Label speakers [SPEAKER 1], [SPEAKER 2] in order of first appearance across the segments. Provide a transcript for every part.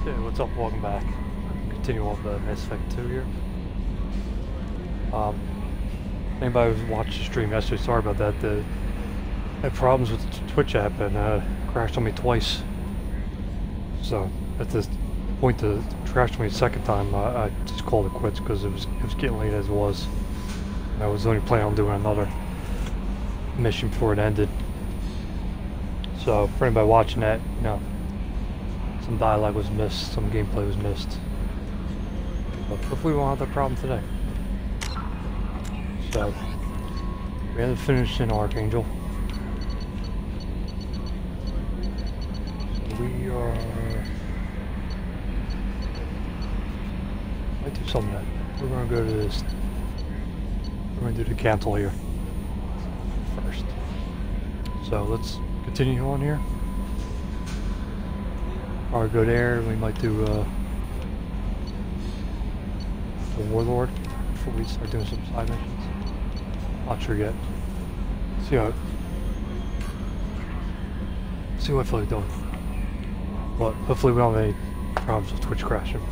[SPEAKER 1] Okay, what's up? Welcome back. Continue on the Mass Effect 2 here. Anybody who watched the stream yesterday, sorry about that. I had problems with the Twitch app and crashed on me twice. So at this point, the crashed on me the second time, I just called it quits because it was getting late as it was. And I was only planning on doing another mission before it ended. So for anybody watching that, you know, some dialogue was missed, some gameplay was missed. But hopefully we won't have that problem today. So, we haven't finished in Archangel. So we are... might do some of that. We're going to go to this... we're going to do the cantle here first. So let's continue on here. Or go there, we might do the Warlord before we start doing some side missions. Not sure yet. See what I feel like doing. But hopefully we don't have any problems with Twitch crashing.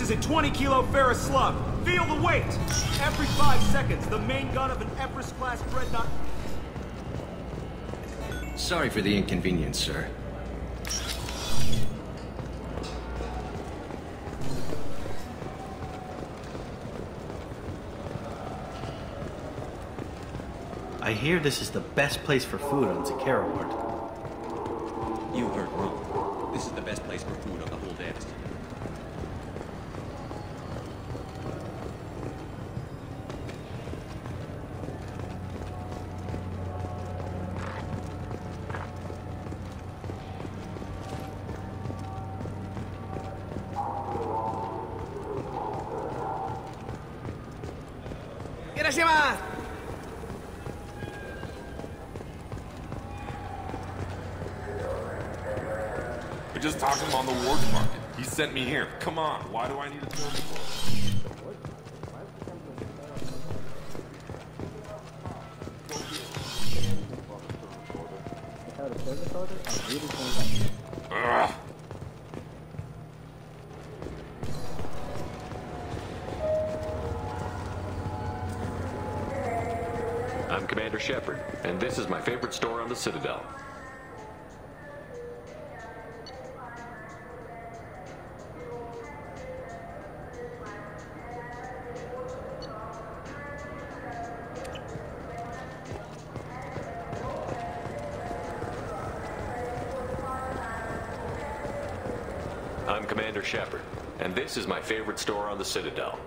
[SPEAKER 2] Is a 20-kilo ferrous slug. Feel the weight. Every 5 seconds, the main gun of an Everest-class dreadnought.
[SPEAKER 3] Sorry for the inconvenience, sir. I hear this is the best place for food on Zakara Ward.
[SPEAKER 4] You heard wrong. This is the best place for food on the whole dance.
[SPEAKER 5] We just talked to him on the ward market. He sent me here. Come on, why do I need a tour before? Ugh.
[SPEAKER 6] I'm Commander Shepard, and this is my favorite store on the Citadel. I'm Commander Shepard, and this is my favorite store on the Citadel.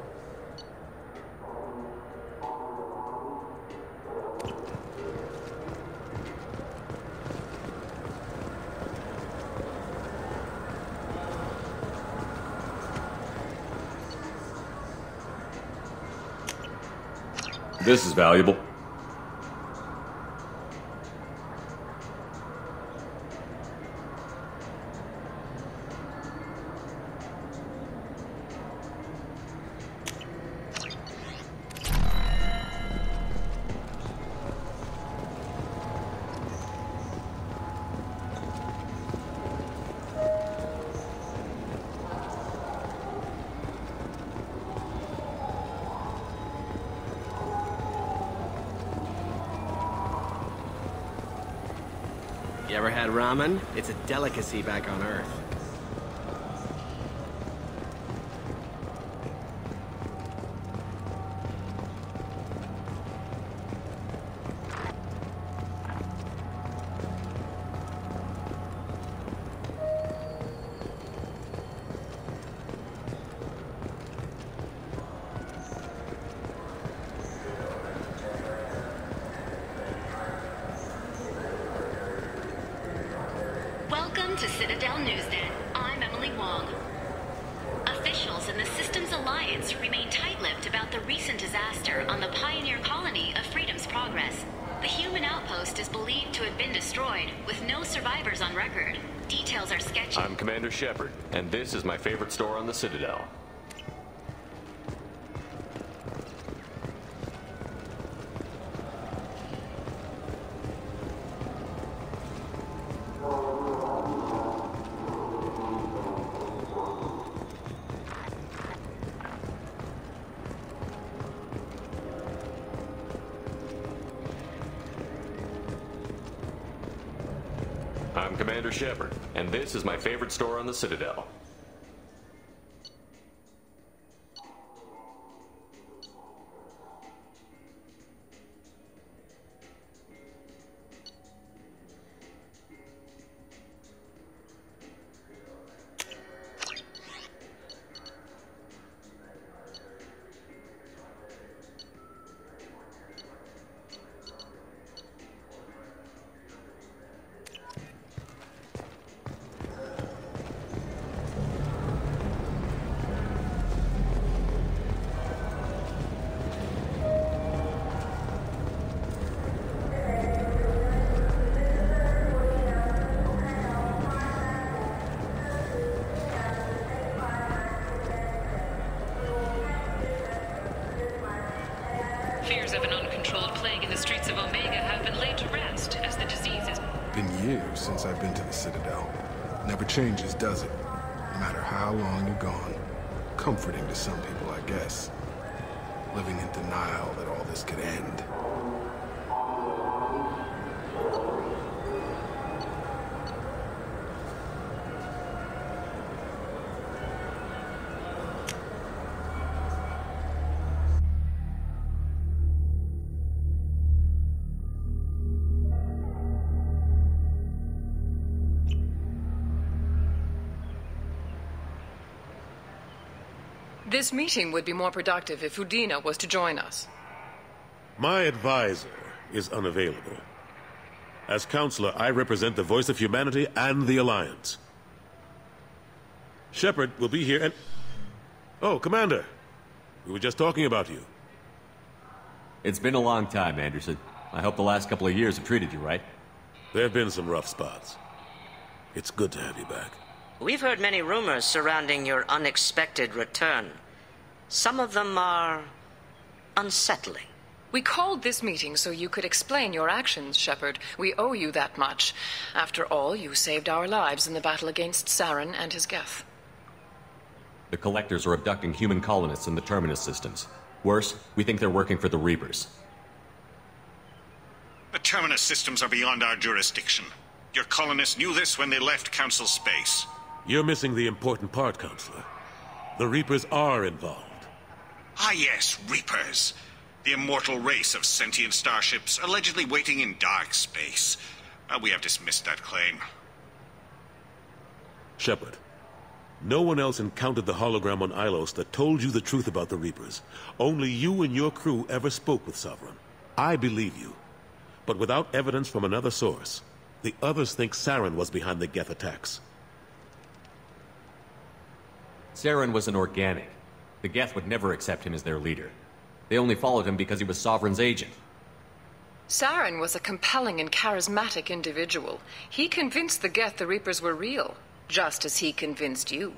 [SPEAKER 5] This is valuable.
[SPEAKER 3] You ever had ramen? It's a delicacy back on Earth.
[SPEAKER 7] Welcome to Citadel Newsnet. I'm Emily Wong. Officials in the Systems Alliance remain tight-lipped about the recent disaster on the pioneer colony of Freedom's Progress. The human outpost is believed to have been destroyed, with no survivors on record. Details are sketchy.
[SPEAKER 6] I'm Commander Shepard, and this is my favorite store on the Citadel. I'm Commander Shepard, and this is my favorite store on the Citadel.
[SPEAKER 8] Fears of an uncontrolled plague in the streets of Omega have been laid to rest as the disease is...
[SPEAKER 9] Been years since I've been to the Citadel. Never changes, does it? No matter how long you're gone. Comforting to some people, I guess. Living in denial that all this could end.
[SPEAKER 8] This meeting would be more productive if Udina was to join us.
[SPEAKER 10] My advisor is unavailable. As counselor, I represent the voice of humanity and the Alliance. Shepard will be here and... Oh, Commander. We were just talking about you.
[SPEAKER 11] It's been a long time, Anderson. I hope the last couple of years have treated you right.
[SPEAKER 10] There have been some rough spots. It's good to have you back.
[SPEAKER 12] We've heard many rumors surrounding your unexpected return. Some of them are unsettling.
[SPEAKER 8] We called this meeting so you could explain your actions, Shepard. We owe you that much. After all, you saved our lives in the battle against Saren and his Geth.
[SPEAKER 11] The Collectors are abducting human colonists in the Terminus systems. Worse, we think they're working for the Reapers.
[SPEAKER 13] The Terminus systems are beyond our jurisdiction. Your colonists knew this when they left Council space.
[SPEAKER 10] You're missing the important part, Counselor. The Reapers are involved.
[SPEAKER 13] Ah yes, Reapers. The immortal race of sentient starships allegedly waiting in dark space. We have dismissed that claim.
[SPEAKER 10] Shepard, no one else encountered the hologram on Ilos that told you the truth about the Reapers. Only you and your crew ever spoke with Sovereign. I believe you. But without evidence from another source, the others think Saren was behind the Geth attacks.
[SPEAKER 11] Saren was an organic. The Geth would never accept him as their leader. They only followed him because he was Sovereign's agent.
[SPEAKER 8] Saren was a compelling and charismatic individual. He convinced the Geth the Reapers were real, just as he convinced you.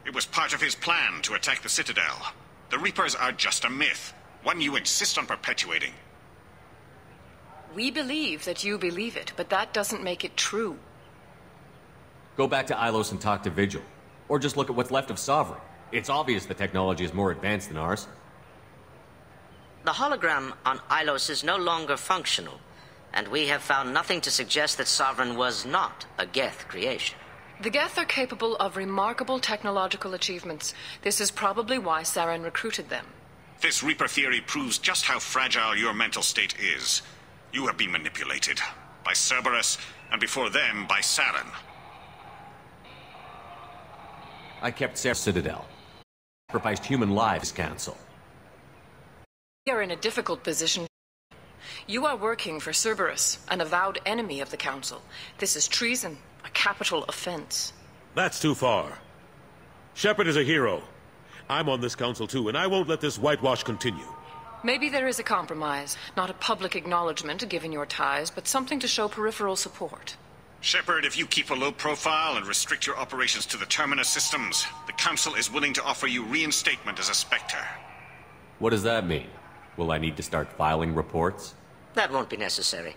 [SPEAKER 13] It was part of his plan to attack the Citadel. The Reapers are just a myth, one you insist on perpetuating.
[SPEAKER 8] We believe that you believe it, but that doesn't make it true.
[SPEAKER 11] Go back to Ilos and talk to Vigil. Or just look at what's left of Sovereign. It's obvious the technology is more advanced than ours.
[SPEAKER 12] The hologram on Ilos is no longer functional, and we have found nothing to suggest that Sovereign was not a Geth creation.
[SPEAKER 8] The Geth are capable of remarkable technological achievements. This is probably why Saren recruited them.
[SPEAKER 13] This Reaper theory proves just how fragile your mental state is. You have been manipulated. By Cerberus, and before them, by Saren.
[SPEAKER 11] I kept Sarah's Citadel. Sacrificed human lives, Council.
[SPEAKER 8] We are in a difficult position. You are working for Cerberus, an avowed enemy of the Council. This is treason, a capital offense.
[SPEAKER 10] That's too far. Shepard is a hero. I'm on this council too, and I won't let this whitewash continue.
[SPEAKER 8] Maybe there is a compromise. Not a public acknowledgement given your ties, but something to show peripheral support.
[SPEAKER 13] Shepard, if you keep a low profile and restrict your operations to the Terminus systems, the Council is willing to offer you reinstatement as a Spectre.
[SPEAKER 11] What does that mean? Will I need to start filing reports?
[SPEAKER 12] That won't be necessary.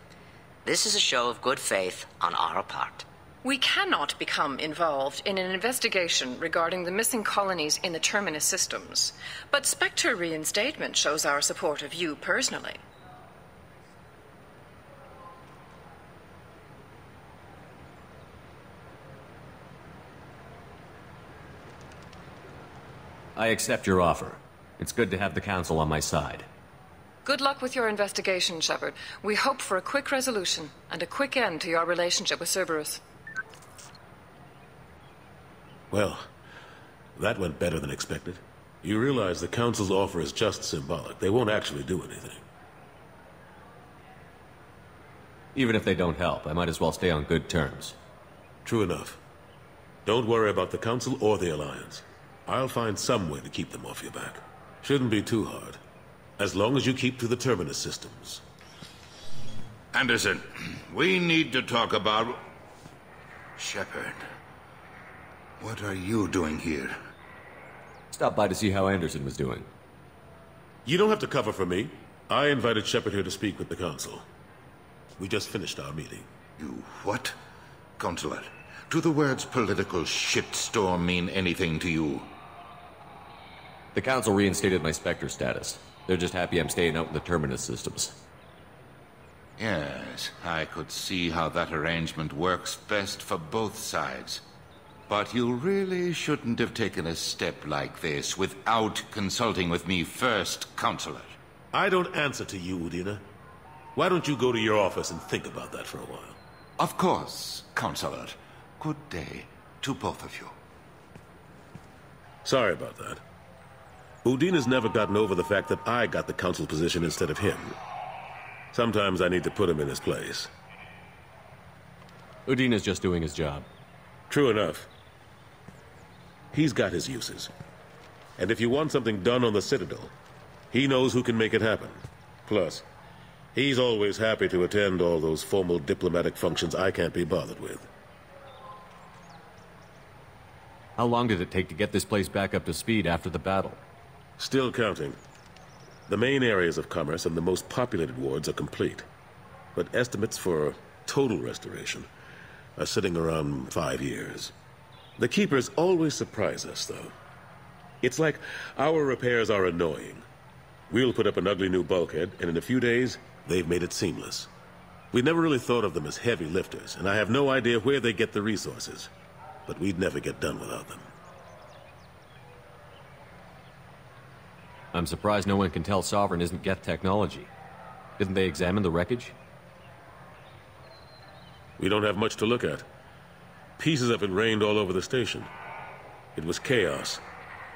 [SPEAKER 12] This is a show of good faith on our part.
[SPEAKER 8] We cannot become involved in an investigation regarding the missing colonies in the Terminus systems. But Spectre reinstatement shows our support of you personally.
[SPEAKER 11] I accept your offer. It's good to have the Council on my side.
[SPEAKER 8] Good luck with your investigation, Shepard. We hope for a quick resolution and a quick end to your relationship with Cerberus.
[SPEAKER 10] Well, that went better than expected. You realize the Council's offer is just symbolic. They won't actually do anything.
[SPEAKER 11] Even if they don't help, I might as well stay on good terms.
[SPEAKER 10] True enough. Don't worry about the Council or the Alliance. I'll find some way to keep them off your back. Shouldn't be too hard. As long as you keep to the Terminus systems.
[SPEAKER 14] Anderson, we need to talk about... Shepard. What are you doing here?
[SPEAKER 11] Stop by to see how Anderson was doing.
[SPEAKER 10] You don't have to cover for me. I invited Shepard here to speak with the Council. We just finished our meeting.
[SPEAKER 14] You what? Consular, do the words political shitstorm mean anything to you?
[SPEAKER 11] The Council reinstated my Spectre status. They're just happy I'm staying out in the Terminus systems.
[SPEAKER 14] Yes, I could see how that arrangement works best for both sides. But you really shouldn't have taken a step like this without consulting with me first, Consular.
[SPEAKER 10] I don't answer to you, Udina. Why don't you go to your office and think about that for a while?
[SPEAKER 14] Of course, Consular. Good day to both of you.
[SPEAKER 10] Sorry about that. Udina's never gotten over the fact that I got the council position instead of him. Sometimes I need to put him in his place.
[SPEAKER 11] Udina's just doing his job.
[SPEAKER 10] True enough. He's got his uses. And if you want something done on the Citadel, he knows who can make it happen. Plus, he's always happy to attend all those formal diplomatic functions I can't be bothered with.
[SPEAKER 11] How long did it take to get this place back up to speed after the battle?
[SPEAKER 10] Still counting. The main areas of commerce and the most populated wards are complete. But estimates for total restoration are sitting around 5 years. The Keepers always surprise us, though. It's like our repairs are annoying. We'll put up an ugly new bulkhead, and in a few days, they've made it seamless. We never really thought of them as heavy lifters, and I have no idea where they get the resources. But we'd never get done without them.
[SPEAKER 11] I'm surprised no one can tell Sovereign isn't Geth technology. Didn't they examine the wreckage?
[SPEAKER 10] We don't have much to look at. Pieces of it rained all over the station. It was chaos,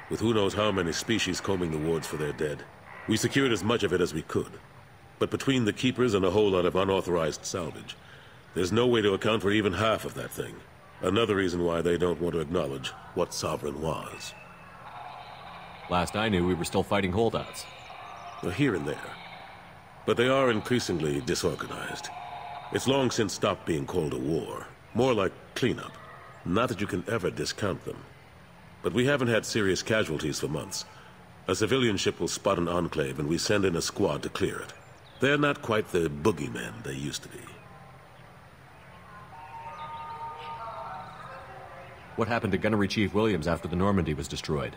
[SPEAKER 10] with who knows how many species combing the wards for their dead. We secured as much of it as we could. But between the Keepers and a whole lot of unauthorized salvage, there's no way to account for even half of that thing. Another reason why they don't want to acknowledge what Sovereign was.
[SPEAKER 11] Last I knew, we were still fighting holdouts.
[SPEAKER 10] Well, here and there. But they are increasingly disorganized. It's long since stopped being called a war. More like cleanup. Not that you can ever discount them. But we haven't had serious casualties for months. A civilian ship will spot an enclave and we send in a squad to clear it. They're not quite the boogeymen they used to be.
[SPEAKER 11] What happened to Gunnery Chief Williams after the Normandy was destroyed?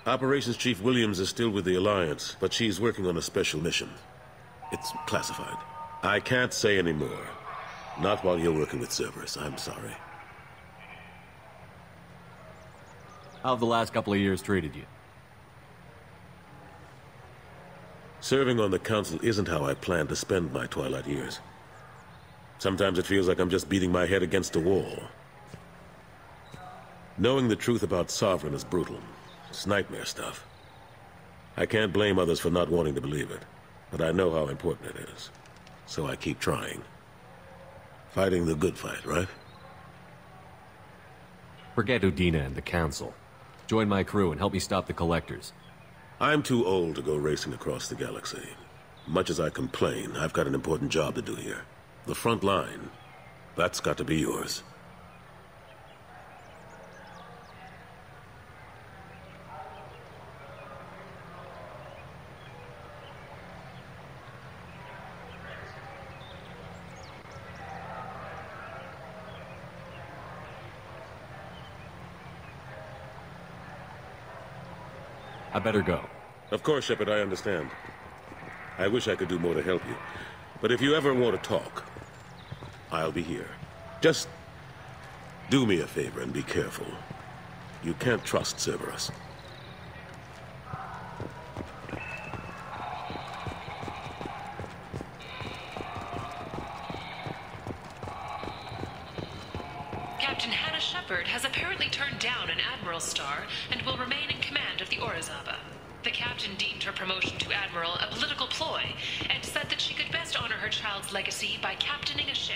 [SPEAKER 10] Operations Chief Williams is still with the Alliance, but she's working on a special mission. It's classified. I can't say any more. Not while you're working with Cerberus, I'm sorry.
[SPEAKER 11] How have the last couple of years treated you?
[SPEAKER 10] Serving on the Council isn't how I plan to spend my twilight years. Sometimes it feels like I'm just beating my head against a wall. Knowing the truth about Sovereign is brutal. It's nightmare stuff. I can't blame others for not wanting to believe it, but I know how important it is. So I keep trying. Fighting the good fight, right?
[SPEAKER 11] Forget Udina and the Council. Join my crew and help me stop the Collectors.
[SPEAKER 10] I'm too old to go racing across the galaxy. Much as I complain, I've got an important job to do here. The front line. That's got to be yours.
[SPEAKER 11] I better go.
[SPEAKER 10] Of course, Shepard, I understand. I wish I could do more to help you. But if you ever want to talk, I'll be here. Just do me a favor and be careful. You can't trust Cerberus.
[SPEAKER 15] Captain Hannah Shepard has apparently turned down an Admiral's star and will remain in command of the Orizaba. The captain deemed her promotion to Admiral a political ploy and said that she could best honor her child's legacy by captaining a ship.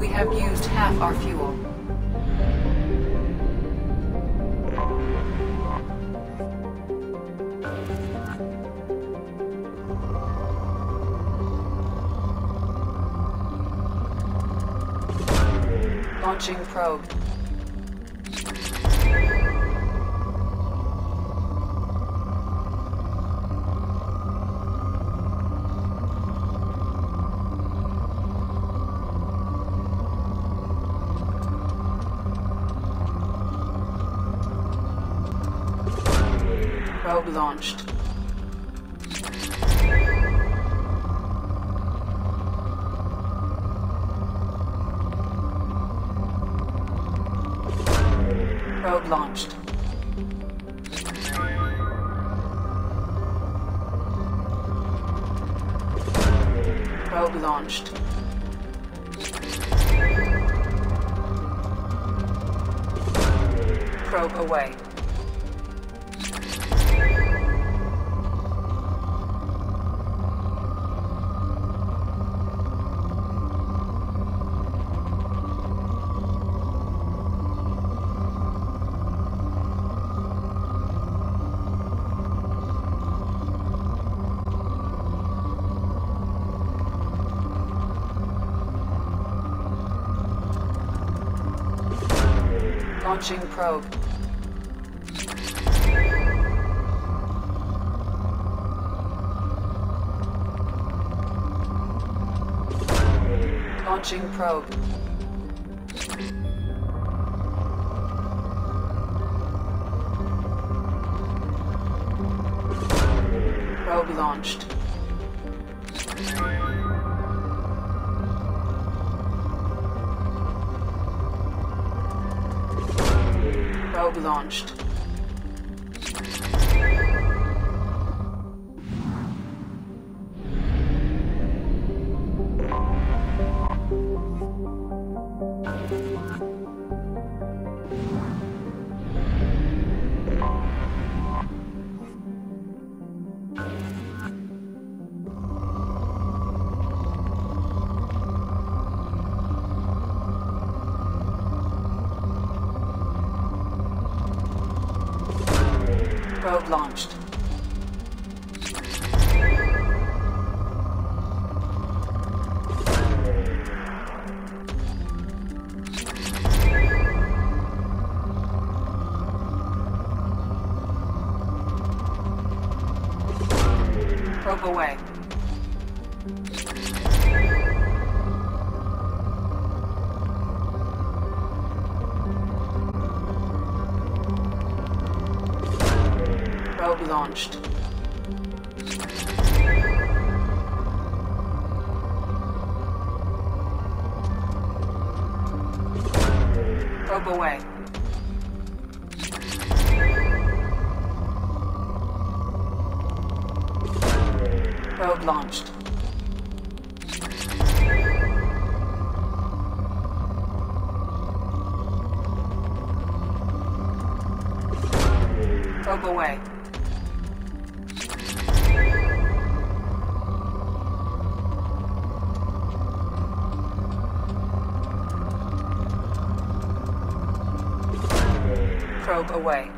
[SPEAKER 8] We have used half our fuel. Launching probe. Probe launched. Probe launched. Probe launched. Probe away. Launching probe. Launching probe. Probe launched. Probe launched. Probe launched. Probe away. Probe launched. Probe away. Probe launched. Probe away. Probe away.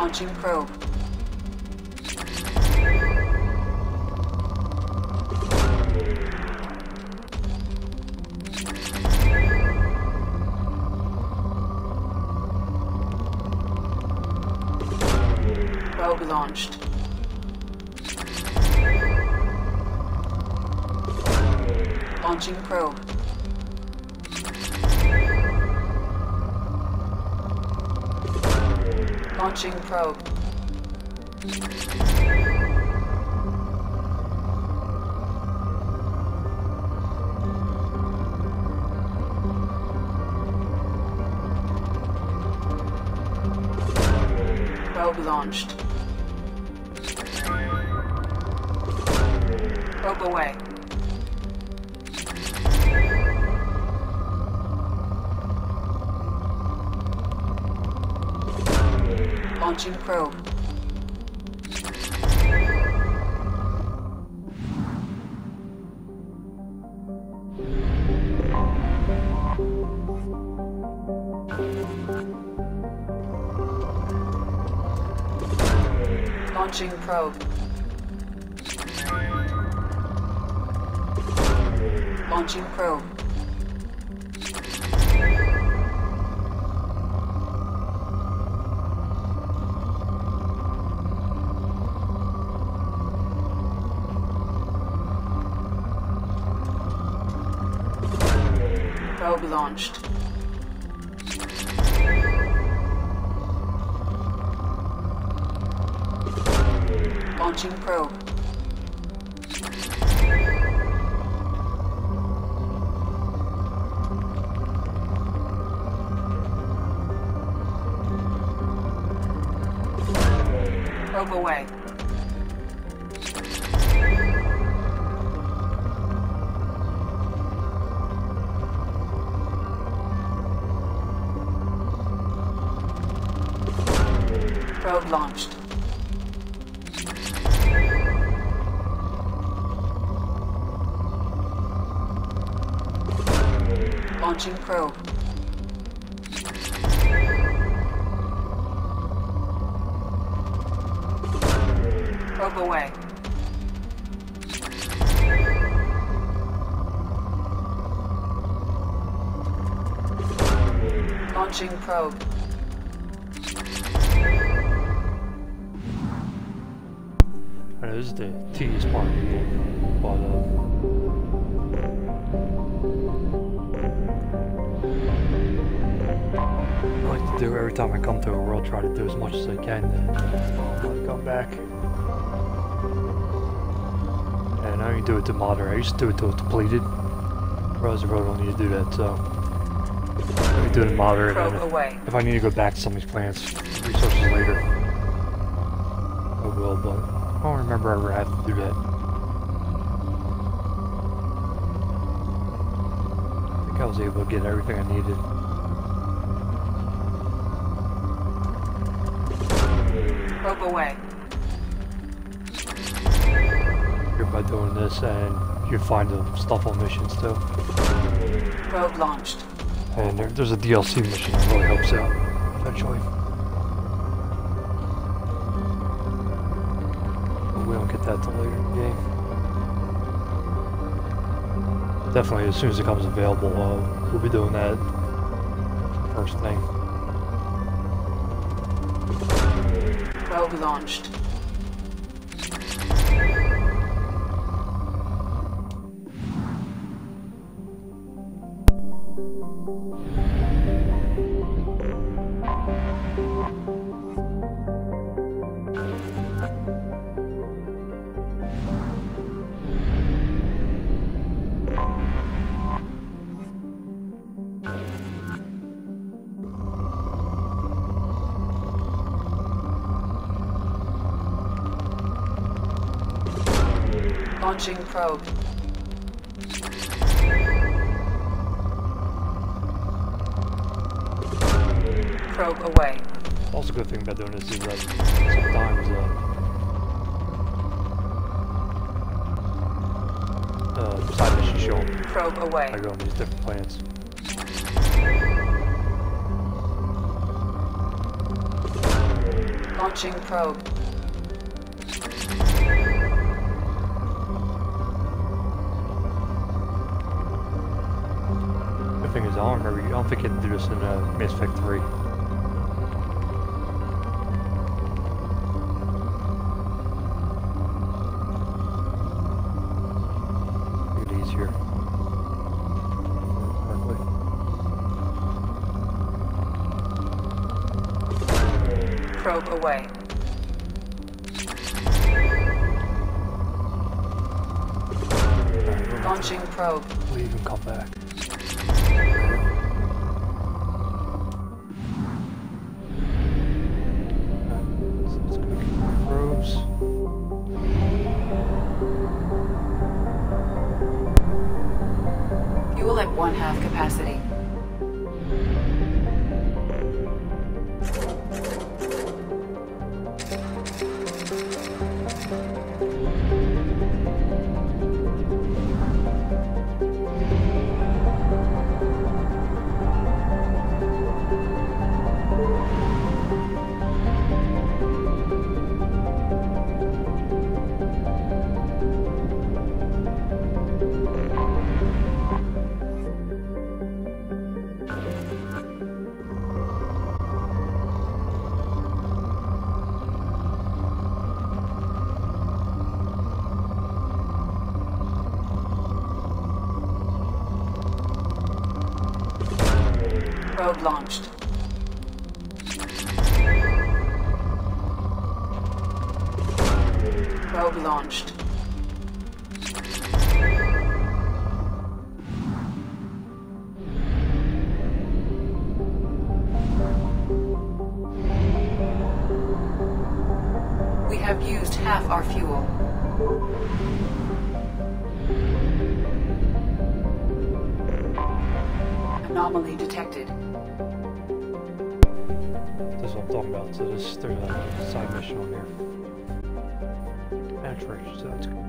[SPEAKER 8] Launching probe. Probe launched. Launching probe. Launching probe. Probe launched. Probe away. Launching probe. Launching probe. Launching probe. Probe launched. Launching probe. Probe away. Probe launched. Launching probe. Probe away. Launching probe.
[SPEAKER 1] I know this is the tedious part of the game, but I like to do every time I come to a world, try to do as much as I can to come back. And I only do it to moderate. I used to do it till it's depleted. Whereas I really don't need to do that, so let me do it in moderate. And if I need to go back to some of these plants, resources later, I will, but I don't remember ever having to do that. I think I was able to get everything I needed.
[SPEAKER 8] Probe away.
[SPEAKER 1] Here by doing this, and you find the stuff on missions too.
[SPEAKER 8] Probe launched.
[SPEAKER 1] And there's a DLC mission that really helps out eventually. But we don't get that till later in the game. Definitely, as soon as it comes available, we'll be doing that first thing.
[SPEAKER 8] Probe launched. Launching probe. Probe away.
[SPEAKER 1] Also, a good thing about doing this is that sometimes side missions show them.
[SPEAKER 8] Probe away.
[SPEAKER 1] I go on these different planets.
[SPEAKER 8] Launching probe.
[SPEAKER 1] The thing is, I don't think you can do this in Mass Effect 3. Make it easier.
[SPEAKER 8] Probe away. Launching probe.
[SPEAKER 1] Leave and come back. Let's go get more probes.
[SPEAKER 8] Fuel at 1/2 capacity. Probe launched. Probe launched. We have used half our fuel. Anomaly detected.
[SPEAKER 1] This is what I'm talking about. So there's a side mission on here. Penetration, so that's good.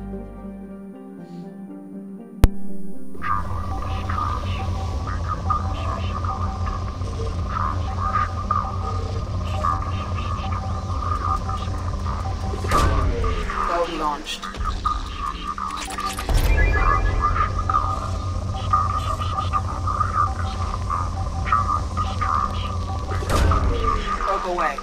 [SPEAKER 8] Probe launched. Probe away.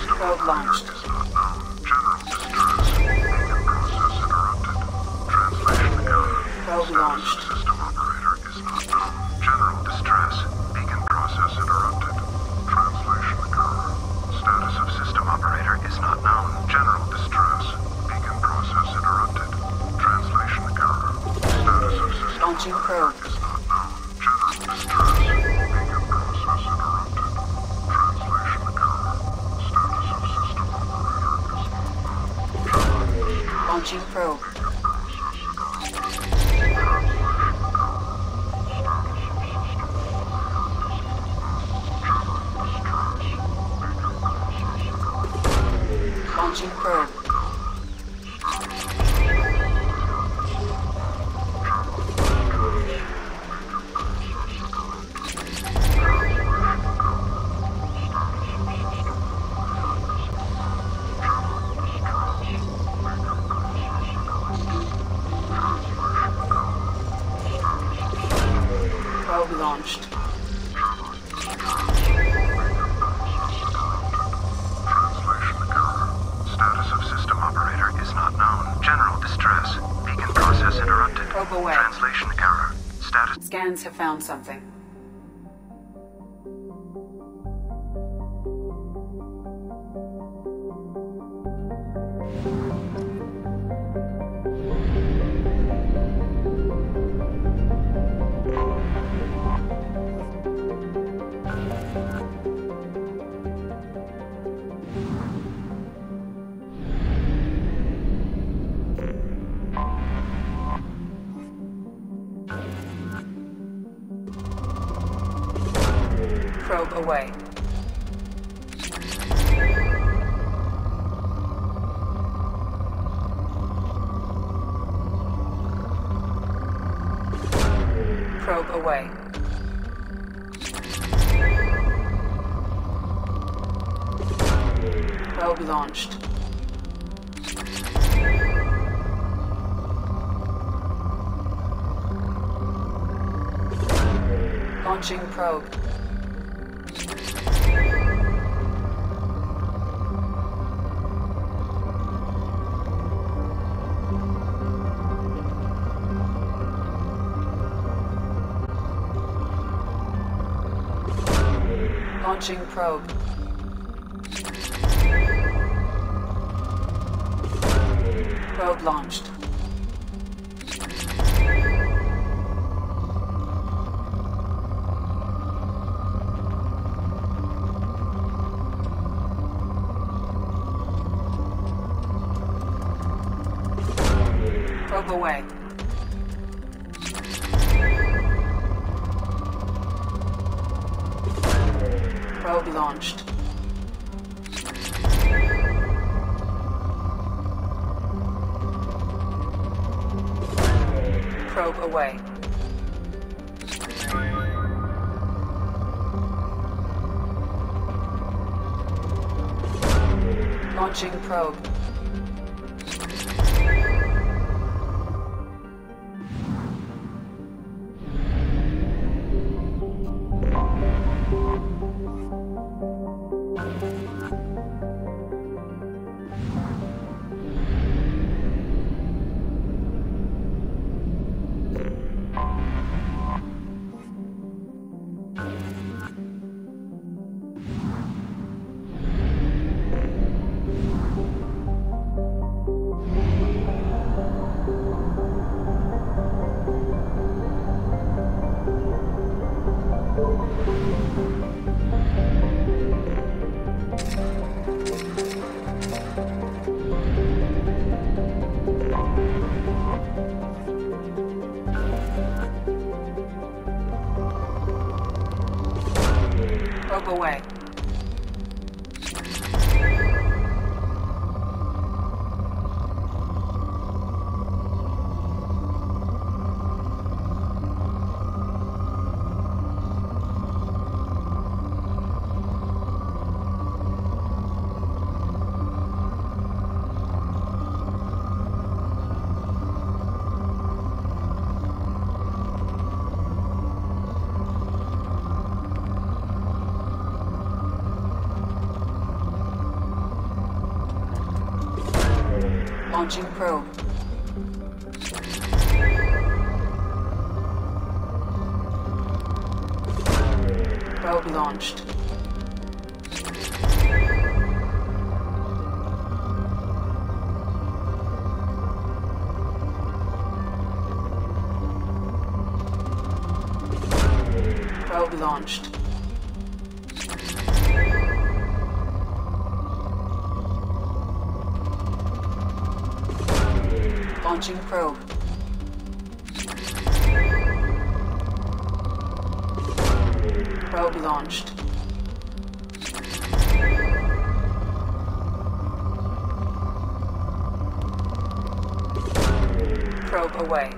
[SPEAKER 8] Probe launched. Probe launched.
[SPEAKER 16] General distress. Beacon process interrupted. Translation occurred. Status of system operator is not known. General distress. Beacon process interrupted. Translation occurred. Status of system
[SPEAKER 8] Launching probe.
[SPEAKER 16] is not known. General distress. Beacon process interrupted. Translation occurred. Status of system operator is not known.
[SPEAKER 8] Launching probe. Launching probe. Probe launched.
[SPEAKER 16] Status of system operator is not known. General distress. Beacon process interrupted.
[SPEAKER 8] Probe away.
[SPEAKER 16] Translation error. Status.
[SPEAKER 8] Scans have found something. Probe away. Probe away. Probe launched. Launching probe. Launching probe. Probe launched. Probe away. Probe launched. Probe away. Launching probe. Probe away. Launching probe. Probe launched. Probe launched. Launching probe. Probe launched. Probe away.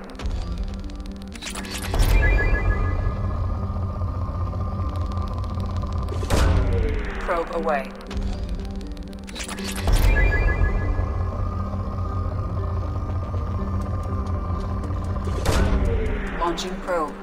[SPEAKER 8] Probe away. Launching probe.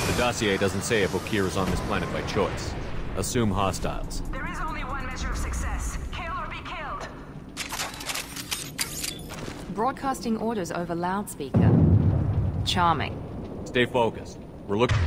[SPEAKER 11] The dossier doesn't say if Okir is on this planet by choice. Assume hostiles.
[SPEAKER 17] There is only one measure of success. Kill or be killed.
[SPEAKER 18] Broadcasting orders over loudspeaker. Charming.
[SPEAKER 11] Stay focused. We're looking...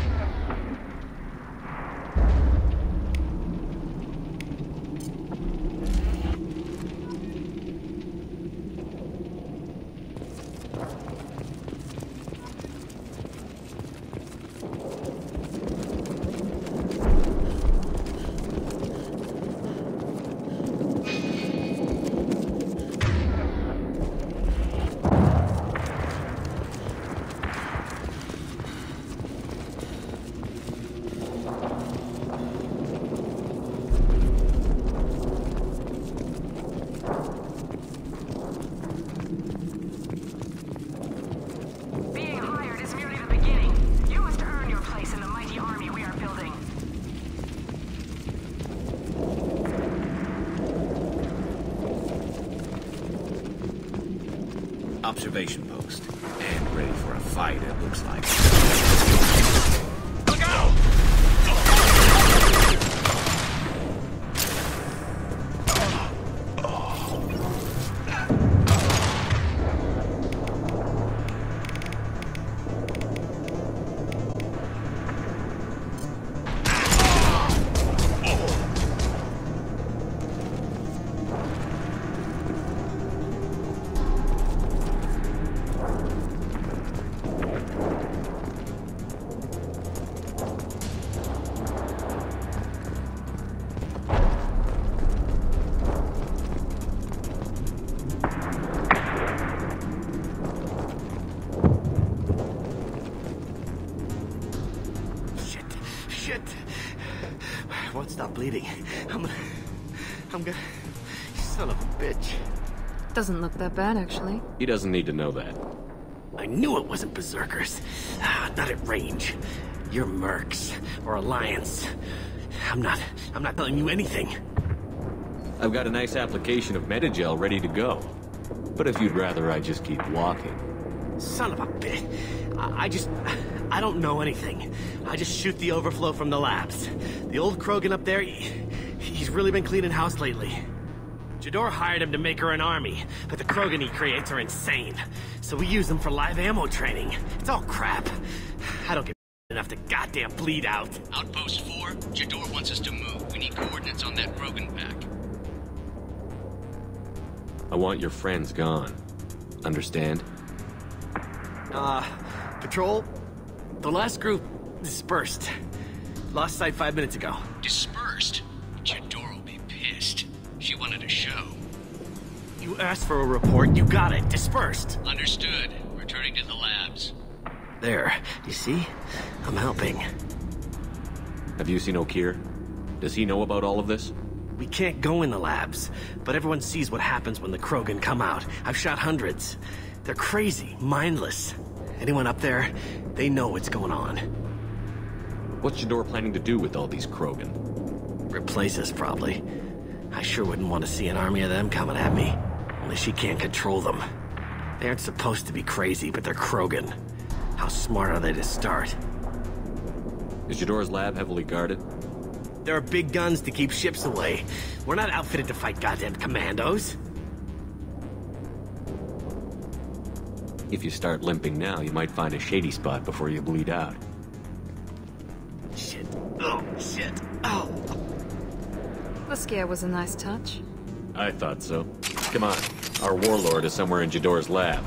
[SPEAKER 2] Observation post. And ready for a fight, it looks like.
[SPEAKER 17] Look out!
[SPEAKER 3] Won't stop bleeding. I'm gonna... Son of a bitch.
[SPEAKER 18] Doesn't look that bad, actually.
[SPEAKER 11] He doesn't need to know that.
[SPEAKER 3] I knew it wasn't berserkers. Not at range. You're mercs. Or Alliance. I'm not telling you anything.
[SPEAKER 11] I've got a nice application of Metagel ready to go. But if you'd rather I just keep walking...
[SPEAKER 3] Son of a bitch. I don't know anything. I just shoot the overflow from the labs. The old Krogan up there, he's really been cleaning house lately. Jador hired him to make her an army, but the Krogan he creates are insane. So we use them for live ammo training. It's all crap. I don't get enough to goddamn bleed out.
[SPEAKER 19] Outpost 4, Jador wants us to move. We need coordinates on that Krogan pack.
[SPEAKER 11] I want your friends gone. Understand?
[SPEAKER 3] Patrol? The last group dispersed. Lost sight 5 minutes ago.
[SPEAKER 19] Dispersed? Jador will be pissed. She wanted a show.
[SPEAKER 3] You asked for a report, you got it. Dispersed.
[SPEAKER 19] Understood. Returning to the labs.
[SPEAKER 3] There. You see? I'm helping.
[SPEAKER 11] Have you seen Okir? Does he know about all of this?
[SPEAKER 3] We can't go in the labs, but everyone sees what happens when the Krogan come out. I've shot hundreds. They're crazy, mindless. Anyone up there, they know what's going on.
[SPEAKER 11] What's Jador planning to do with all these Krogan?
[SPEAKER 3] Replace us, probably. I sure wouldn't want to see an army of them coming at me. Only she can't control them. They aren't supposed to be crazy, but they're Krogan. How smart are they to start?
[SPEAKER 11] Is Jador's lab heavily guarded?
[SPEAKER 3] There are big guns to keep ships away. We're not outfitted to fight goddamn commandos.
[SPEAKER 11] If you start limping now, you might find a shady spot before you bleed out.
[SPEAKER 3] Shit. Oh, shit. Oh.
[SPEAKER 18] The scare was a nice touch.
[SPEAKER 11] I thought so. Come on. Our warlord is somewhere in Jador's lab.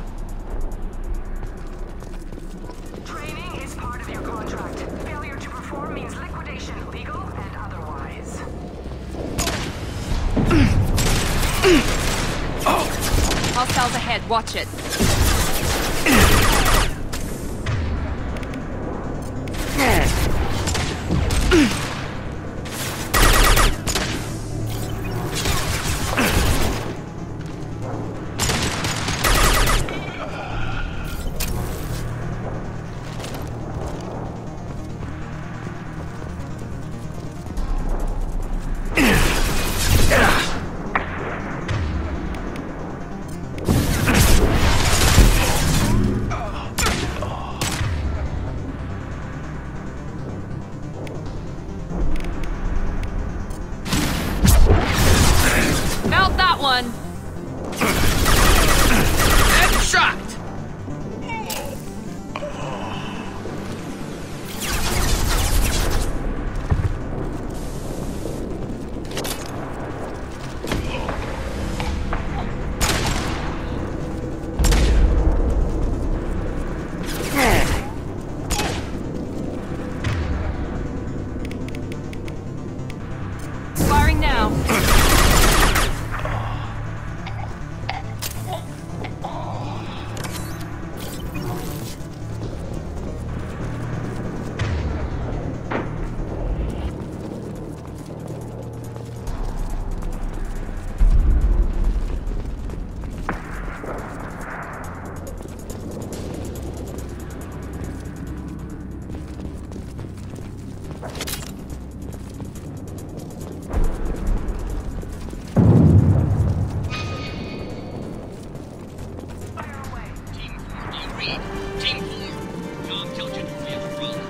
[SPEAKER 17] Training is part of your contract. Failure to perform means liquidation, legal and otherwise.
[SPEAKER 18] Hostiles ahead, watch it. Felt that one.
[SPEAKER 3] Headshot!
[SPEAKER 18] Firing now.
[SPEAKER 19] Team 4, Tom tells you we have a problem.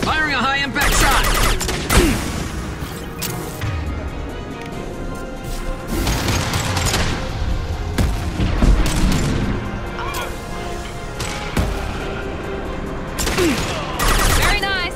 [SPEAKER 3] Firing a high-impact shot!
[SPEAKER 18] Very nice.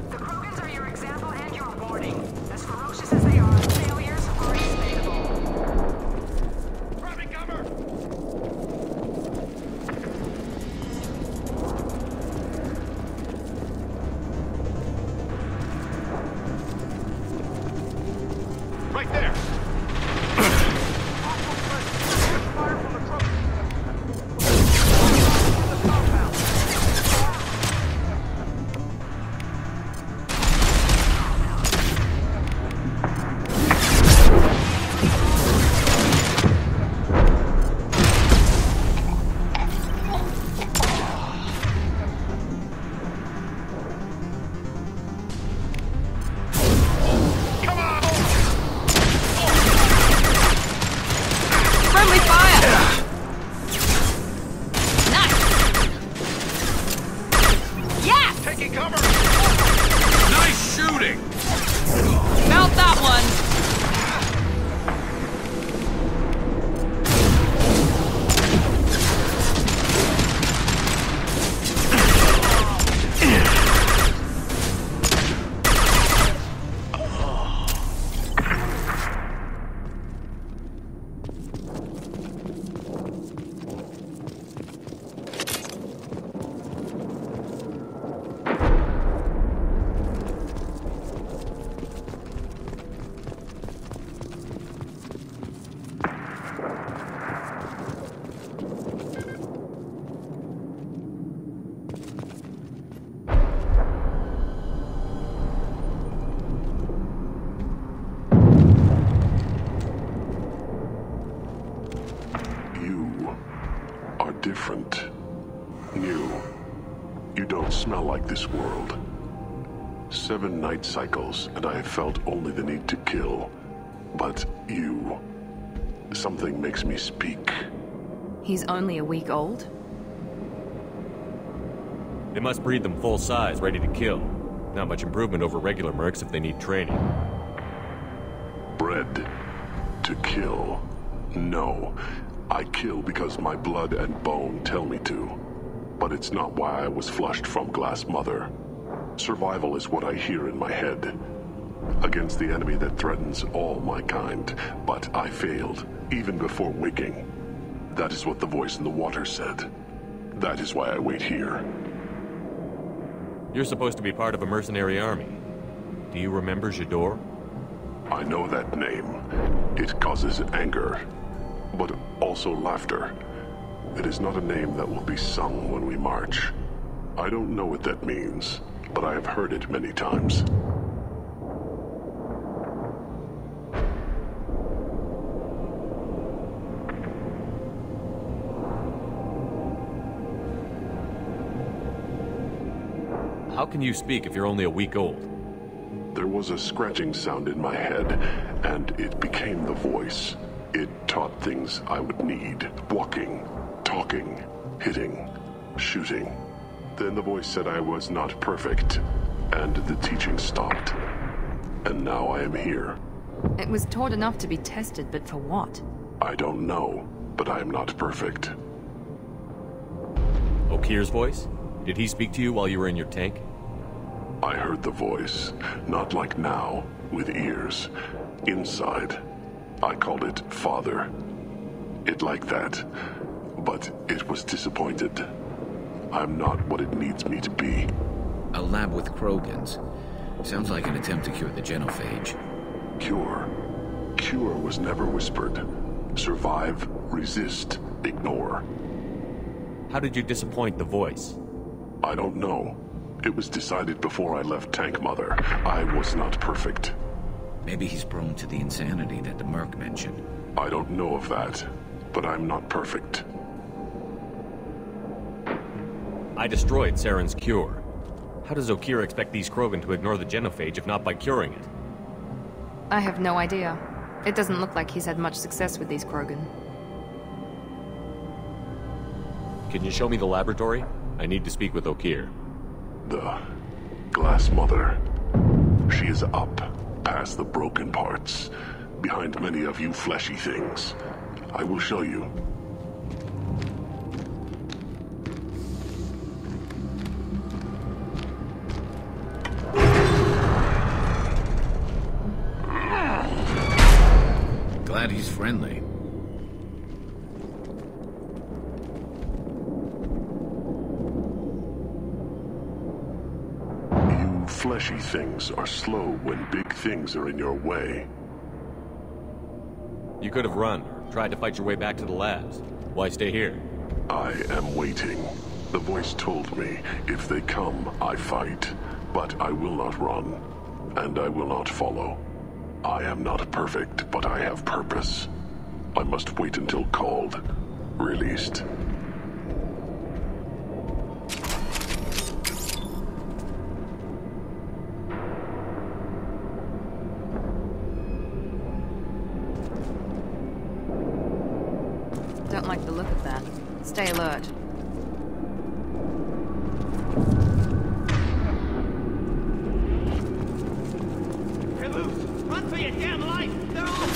[SPEAKER 17] The Krogans are your example and your warning. As ferocious as they are, failures are explainable.
[SPEAKER 2] Grabbing cover! Right there! Fire from the truck!
[SPEAKER 18] Friendly fire. Nice. Yeah.
[SPEAKER 2] Taking cover!
[SPEAKER 5] Nice shooting!
[SPEAKER 18] Felt that one.
[SPEAKER 16] this world. 7 night cycles, and I have felt only the need to kill. But you... something makes me speak.
[SPEAKER 18] He's only a week old?
[SPEAKER 11] They must breed them full size, ready to kill. Not much improvement over regular mercs if they need training.
[SPEAKER 16] Bred to kill. No. I kill because my blood and bone tell me to. But it's not why I was flushed from Glass Mother. Survival is what I hear in my head. Against the enemy that threatens all my kind. But I failed, even before waking. That is what the voice in the water said. That is why I wait here.
[SPEAKER 11] You're supposed to be part of a mercenary army. Do you remember Jador?
[SPEAKER 16] I know that name. It causes anger, but also laughter. It is not a name that will be sung when we march. I don't know what that means, but I have heard it many times.
[SPEAKER 11] How can you speak if you're only a week old?
[SPEAKER 16] There was a scratching sound in my head, and it became the voice. It taught things I would need. Walking, talking, hitting, shooting. Then the voice said I was not perfect, and the teaching stopped. And now I am here.
[SPEAKER 18] It was taught enough to be tested, but for what?
[SPEAKER 16] I don't know, but I am not perfect.
[SPEAKER 11] Okir's voice? Did he speak to you while you were in your tank?
[SPEAKER 16] I heard the voice, not like now, with ears. Inside. I called it Father. It like that, but it was disappointed. I'm not what it needs me to be.
[SPEAKER 19] A lab with Krogans. Sounds like an attempt to cure the genophage.
[SPEAKER 16] Cure? Cure was never whispered. Survive, resist, ignore.
[SPEAKER 11] How did you disappoint the voice?
[SPEAKER 16] I don't know. It was decided before I left Tank Mother. I was not perfect.
[SPEAKER 19] Maybe he's prone to the insanity that the Merc mentioned.
[SPEAKER 16] I don't know of that, but I'm not perfect.
[SPEAKER 11] I destroyed Saren's cure. How does Okir expect these Krogan to ignore the genophage if not by curing it?
[SPEAKER 18] I have no idea. It doesn't look like he's had much success with these Krogan.
[SPEAKER 11] Can you show me the laboratory? I need to speak with Okir.
[SPEAKER 16] The Glass Mother. She is up, past the broken parts, behind many of you fleshy things. I will show you.
[SPEAKER 19] Glad he's friendly.
[SPEAKER 16] Fleshy things are slow when big things are in your way.
[SPEAKER 11] You could have run, or tried to fight your way back to the labs. Why stay here?
[SPEAKER 16] I am waiting. The voice told me, if they come, I fight. But I will not run, and I will not follow. I am not perfect, but I have purpose. I must wait until called, released.
[SPEAKER 18] Don't like the look of that. Stay alert.
[SPEAKER 3] They're loose! Run for your damn life! They're all...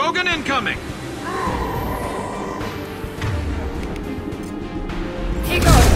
[SPEAKER 2] Krogan incoming!
[SPEAKER 18] He goes!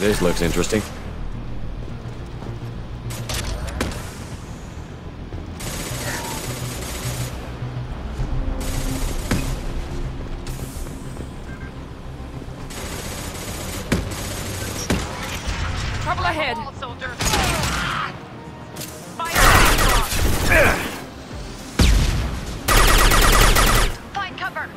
[SPEAKER 11] This looks interesting.
[SPEAKER 18] Trouble ahead.
[SPEAKER 17] Find cover.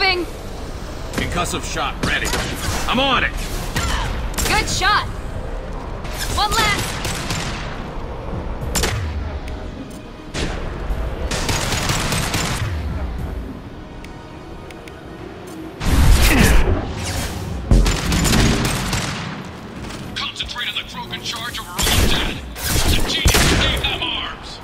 [SPEAKER 18] moving!
[SPEAKER 19] Concussive shot ready. I'm on it!
[SPEAKER 18] Good shot! One last!
[SPEAKER 19] Concentrate on the Krogan charge or we're all dead! The genius gave them arms!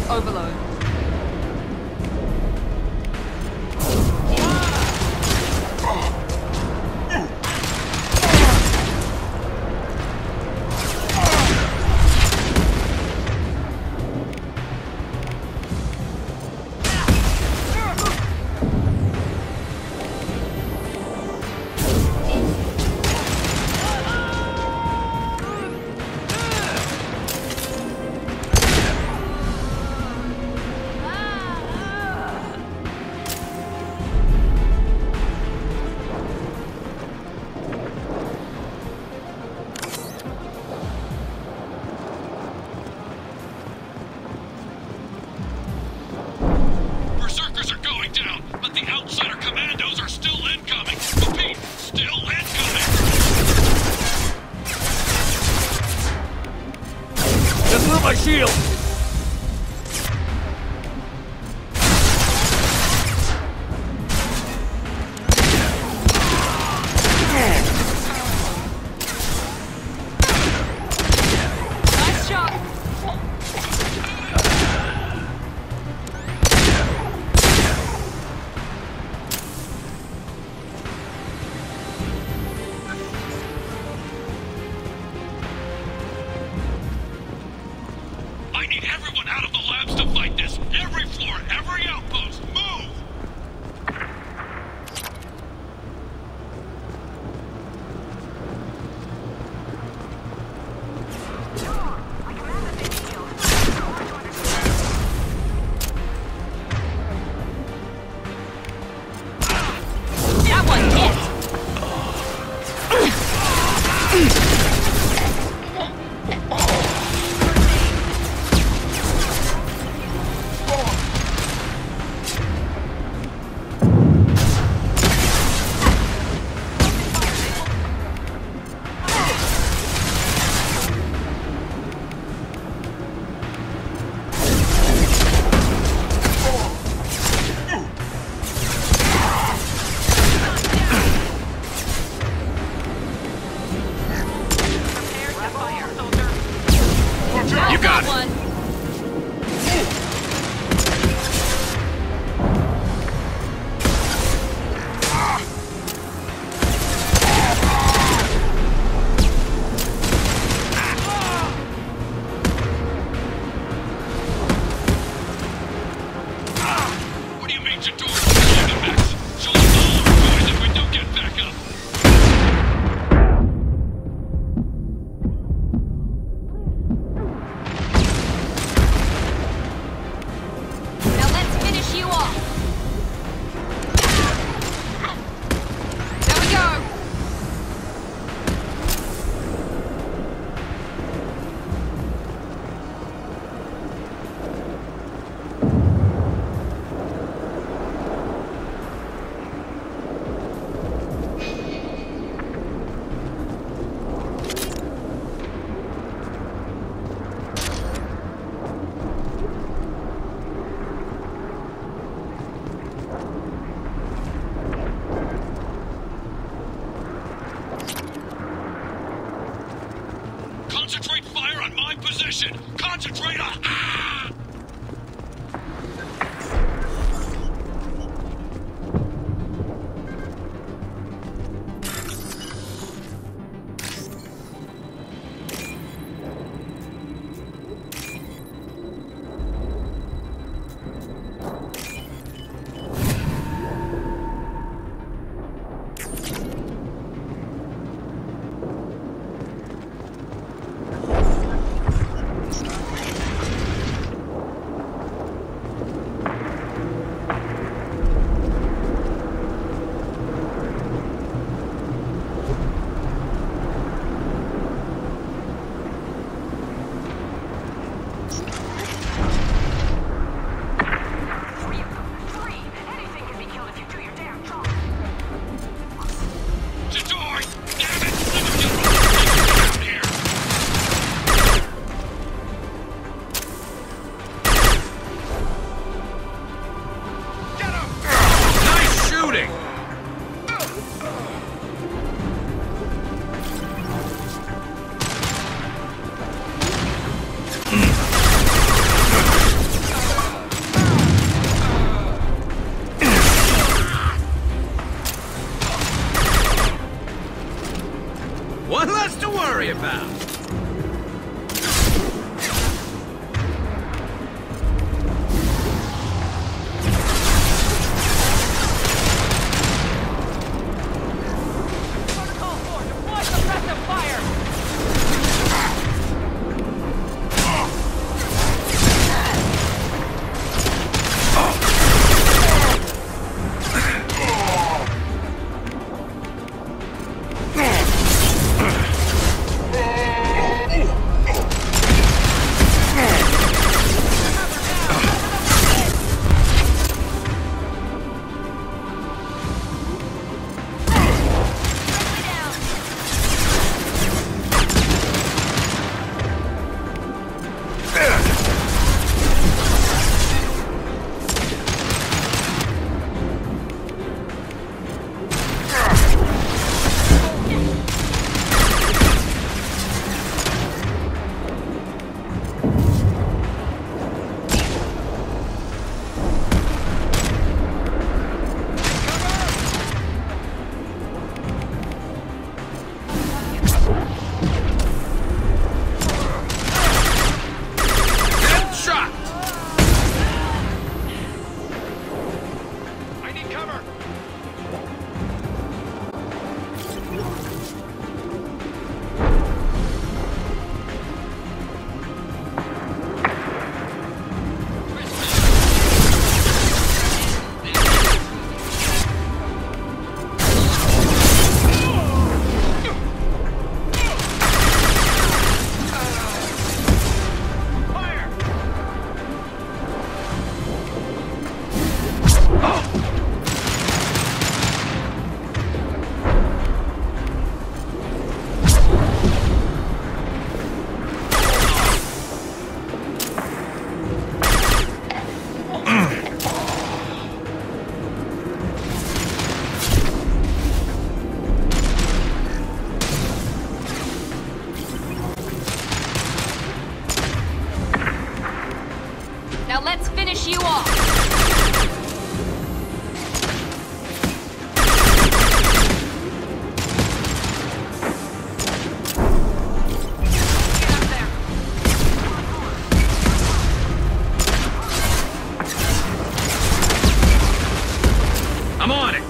[SPEAKER 18] Overload.
[SPEAKER 19] My shield!
[SPEAKER 18] Nice shot!
[SPEAKER 19] I need everyone out of the labs to fight this! Every floor, every outpost, move!
[SPEAKER 18] That one hit!
[SPEAKER 19] You got it!
[SPEAKER 18] One.
[SPEAKER 19] What do you mean, Jador? She'll mission! Concentrate on...
[SPEAKER 2] One less to worry about.
[SPEAKER 18] Now let's finish you off!
[SPEAKER 2] I'm on it!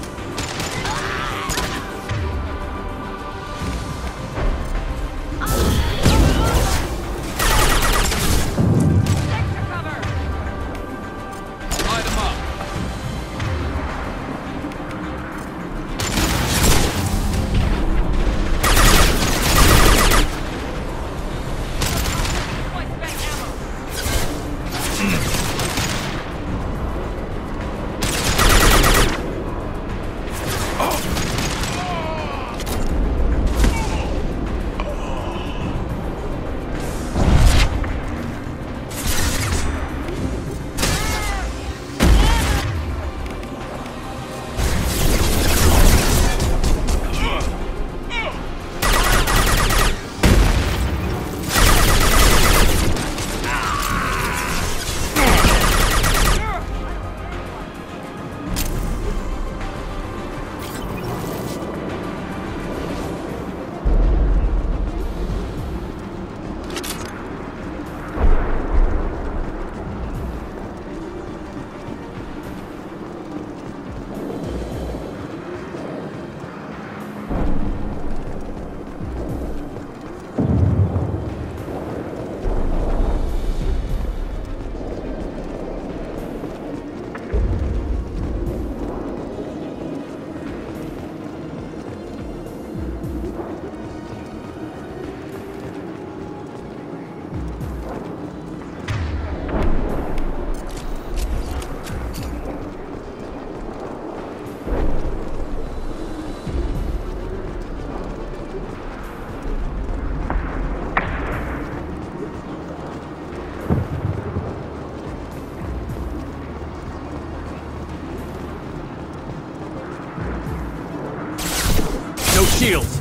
[SPEAKER 11] shields!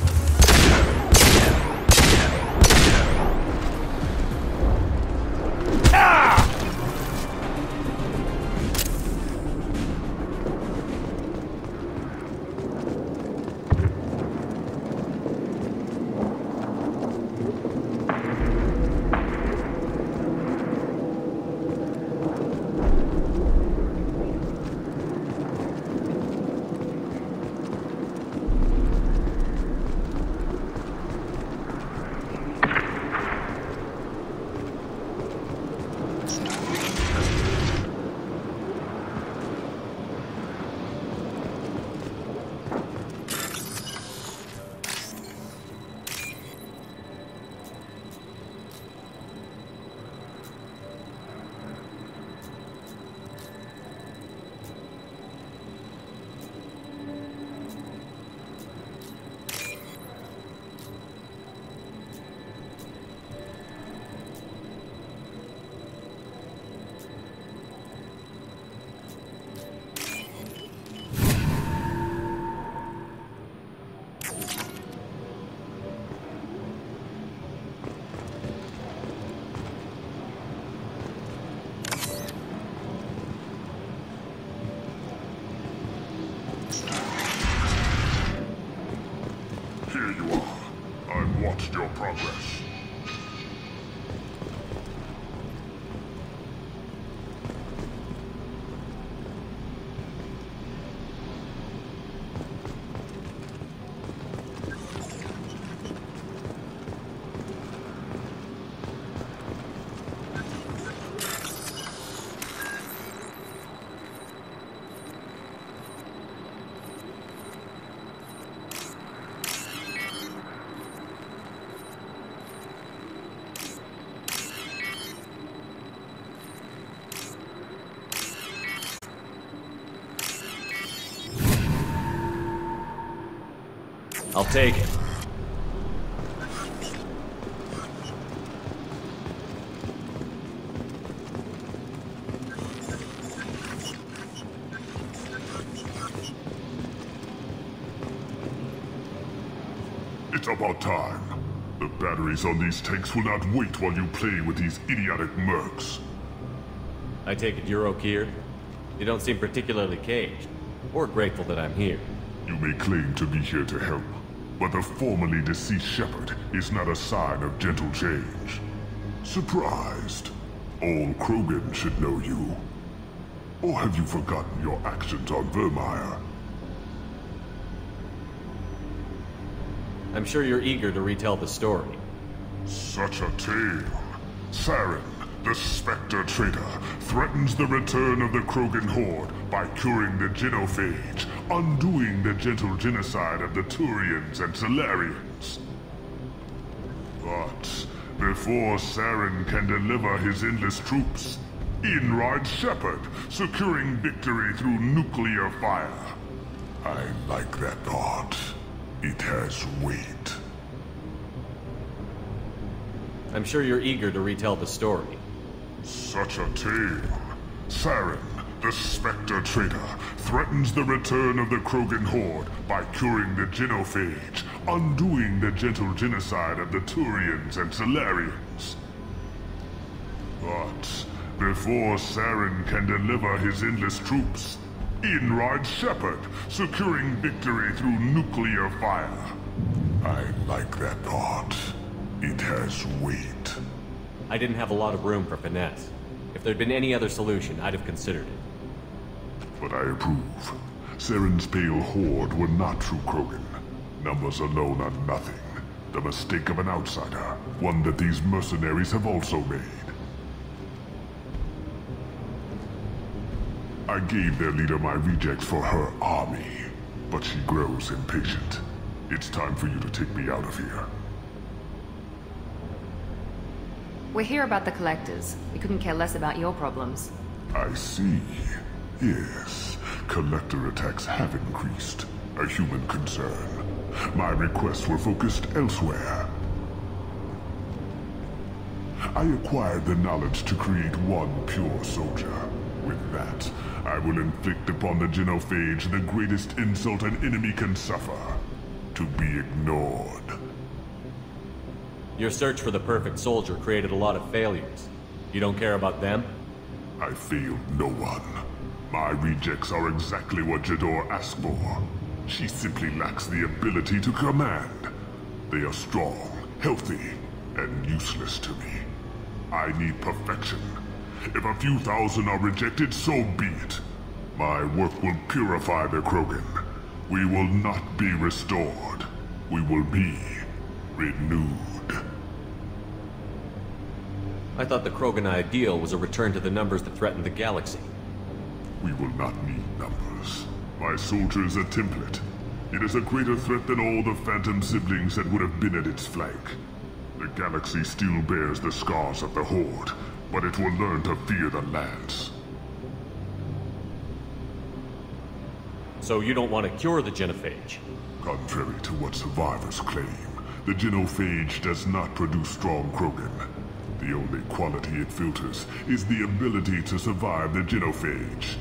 [SPEAKER 16] Here you are. I've watched your progress.
[SPEAKER 11] I'll take it.
[SPEAKER 16] It's about time. The batteries on these tanks will not wait while you play with these idiotic mercs.
[SPEAKER 11] I take it you're okay here? You don't seem particularly caged, or grateful that I'm here.
[SPEAKER 16] You may claim to be here to help, but the formerly deceased Shepard is not a sign of gentle change. Surprised? All Krogan should know you. Or have you forgotten your actions on Vermeer?
[SPEAKER 11] I'm sure you're eager to retell the story.
[SPEAKER 16] Such a tale. Saren, the Spectre traitor, threatens the return of the Krogan horde by curing the genophage, undoing the gentle genocide of the Turians and Solarians. But before Saren can deliver his endless troops, in rides Shepard, securing victory through nuclear fire. I like that thought. It has weight.
[SPEAKER 11] I'm sure you're eager to retell the story.
[SPEAKER 16] Such a tale. Saren, the Spectre traitor, threatens the return of the Krogan horde by curing the genophage, undoing the gentle genocide of the Turians and Solarians. But before Saren can deliver his endless troops, in rides Shepard, securing victory through nuclear fire. I like that thought. It has weight.
[SPEAKER 11] I didn't have a lot of room for finesse. If there'd been any other solution, I'd have considered it.
[SPEAKER 16] But I approve. Saren's pale horde were not true Krogan. Numbers alone are nothing. The mistake of an outsider. One that these mercenaries have also made. I gave their leader my rejects for her army, but she grows impatient. It's time for you to take me out of here.
[SPEAKER 18] We're here about the Collectors. We couldn't care less about your problems.
[SPEAKER 16] I see. Yes, Collector attacks have increased. A human concern. My requests were focused elsewhere. I acquired the knowledge to create one pure soldier. With that, I will inflict upon the genophage the greatest insult an enemy can suffer. to be ignored.
[SPEAKER 11] Your search for the perfect soldier created a lot of failures. You don't care about them?
[SPEAKER 16] I failed no one. My rejects are exactly what Jador asked for. She simply lacks the ability to command. They are strong, healthy, and useless to me. I need perfection. If a few thousand are rejected, so be it. My work will purify the Krogan. We will not be restored. We will be renewed.
[SPEAKER 11] I thought the Krogan ideal was a return to the numbers that threatened the galaxy.
[SPEAKER 16] We will not need numbers. My soldier is a template. It is a greater threat than all the Phantom siblings that would have been at its flank. The galaxy still bears the scars of the Horde, but it will learn to fear the Lance.
[SPEAKER 11] So you don't want to cure the genophage?
[SPEAKER 16] Contrary to what survivors claim, the genophage does not produce strong Krogan. The only quality it filters is the ability to survive the genophage.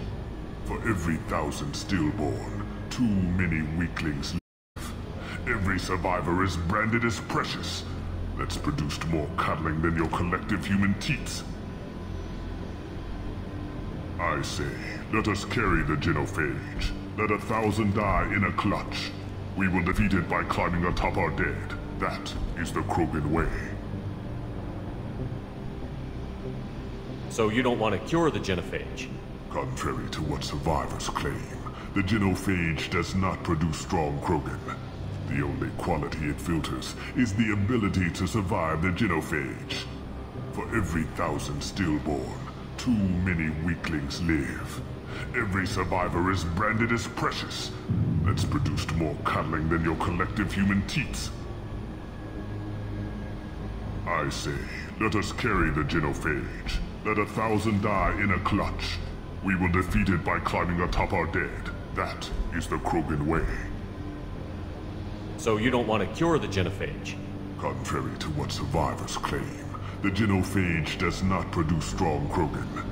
[SPEAKER 16] For every 1,000 stillborn, too many weaklings live. Every survivor is branded as precious. That's produced more cuddling than your collective human teats. I say, let us carry the genophage. Let 1,000 die in a clutch. We will defeat it by climbing atop our dead. That is the Krogan way.
[SPEAKER 11] So you don't want to cure the genophage?
[SPEAKER 16] Contrary to what survivors claim, the genophage does not produce strong Krogan. The only quality it filters is the ability to survive the genophage. For every 1,000 stillborn, too many weaklings live. Every survivor is branded as precious. That's produced more cuddling than your collective human teats. I say, let us carry the genophage. Let 1,000 die in a clutch. We will defeat it by climbing atop our dead. That is the Krogan way.
[SPEAKER 11] So you don't want to cure the genophage?
[SPEAKER 16] Contrary to what survivors claim, the genophage does not produce strong Krogan.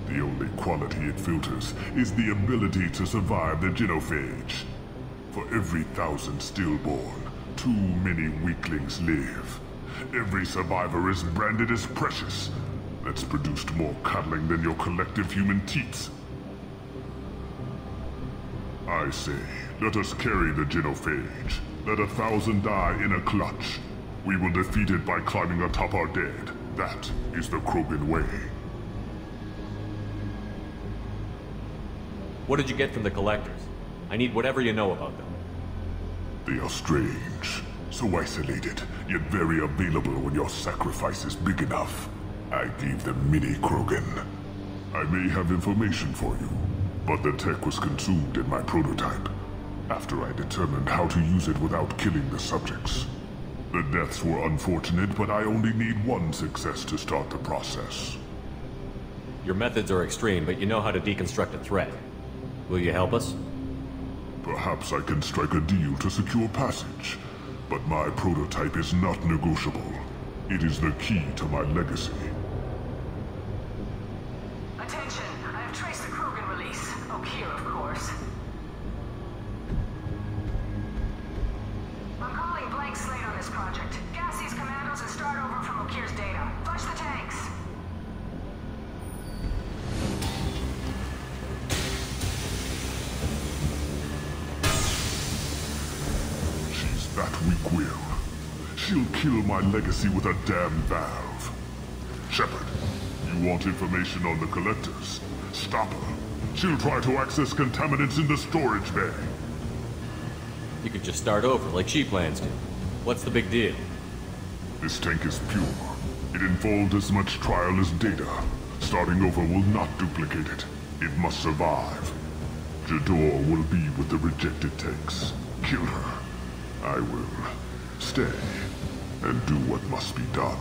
[SPEAKER 16] The only quality it filters is the ability to survive the genophage. For every 1,000 stillborn, too many weaklings live. Every survivor is branded as precious. That's produced more cuddling than your collective human teats. I say, let us carry the genophage. Let 1,000 die in a clutch. We will defeat it by climbing atop our dead. That is the Krogan way.
[SPEAKER 11] What did you get from the collectors? I need whatever you know about them.
[SPEAKER 16] They are strange. So isolated, yet very available when your sacrifice is big enough. I gave them mini Krogan. I may have information for you, but the tech was consumed in my prototype, after I determined how to use it without killing the subjects. The deaths were unfortunate, but I only need one success to start the process.
[SPEAKER 11] Your methods are extreme, but you know how to deconstruct a threat. Will you help us?
[SPEAKER 16] Perhaps I can strike a deal to secure passage, but my prototype is not negotiable. It is the key to my legacy.
[SPEAKER 17] Attention, I have traced the Krogan release. Oh, here, of course. I'm calling blank slate on this project. Gas these commandos and start over from Okir's data. Flush the tanks.
[SPEAKER 16] She's that weak-willed. She'll kill my legacy with a damn valve. Shepard, you want information on the collectors? Stop her. She'll try to access contaminants in the storage bay.
[SPEAKER 11] You could just start over, like she plans to. What's the big deal?
[SPEAKER 16] This tank is pure. It involved as much trial as data. Starting over will not duplicate it. It must survive. Jador will be with the rejected tanks. Kill her. I will stay and do what must be done.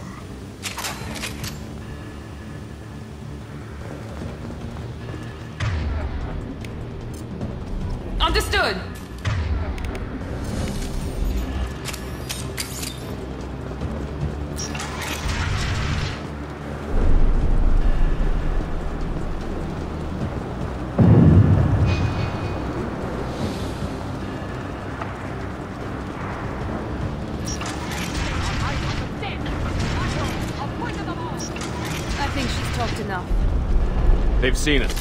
[SPEAKER 18] Understood!
[SPEAKER 11] They've seen us.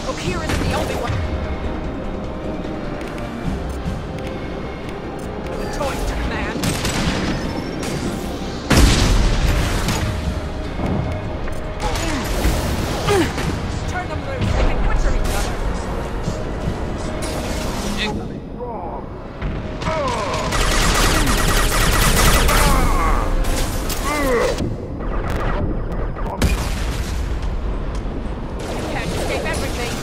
[SPEAKER 8] O'Keir isn't the only one. The choice to command. Turn them loose. They can butcher each other. You can't escape everything.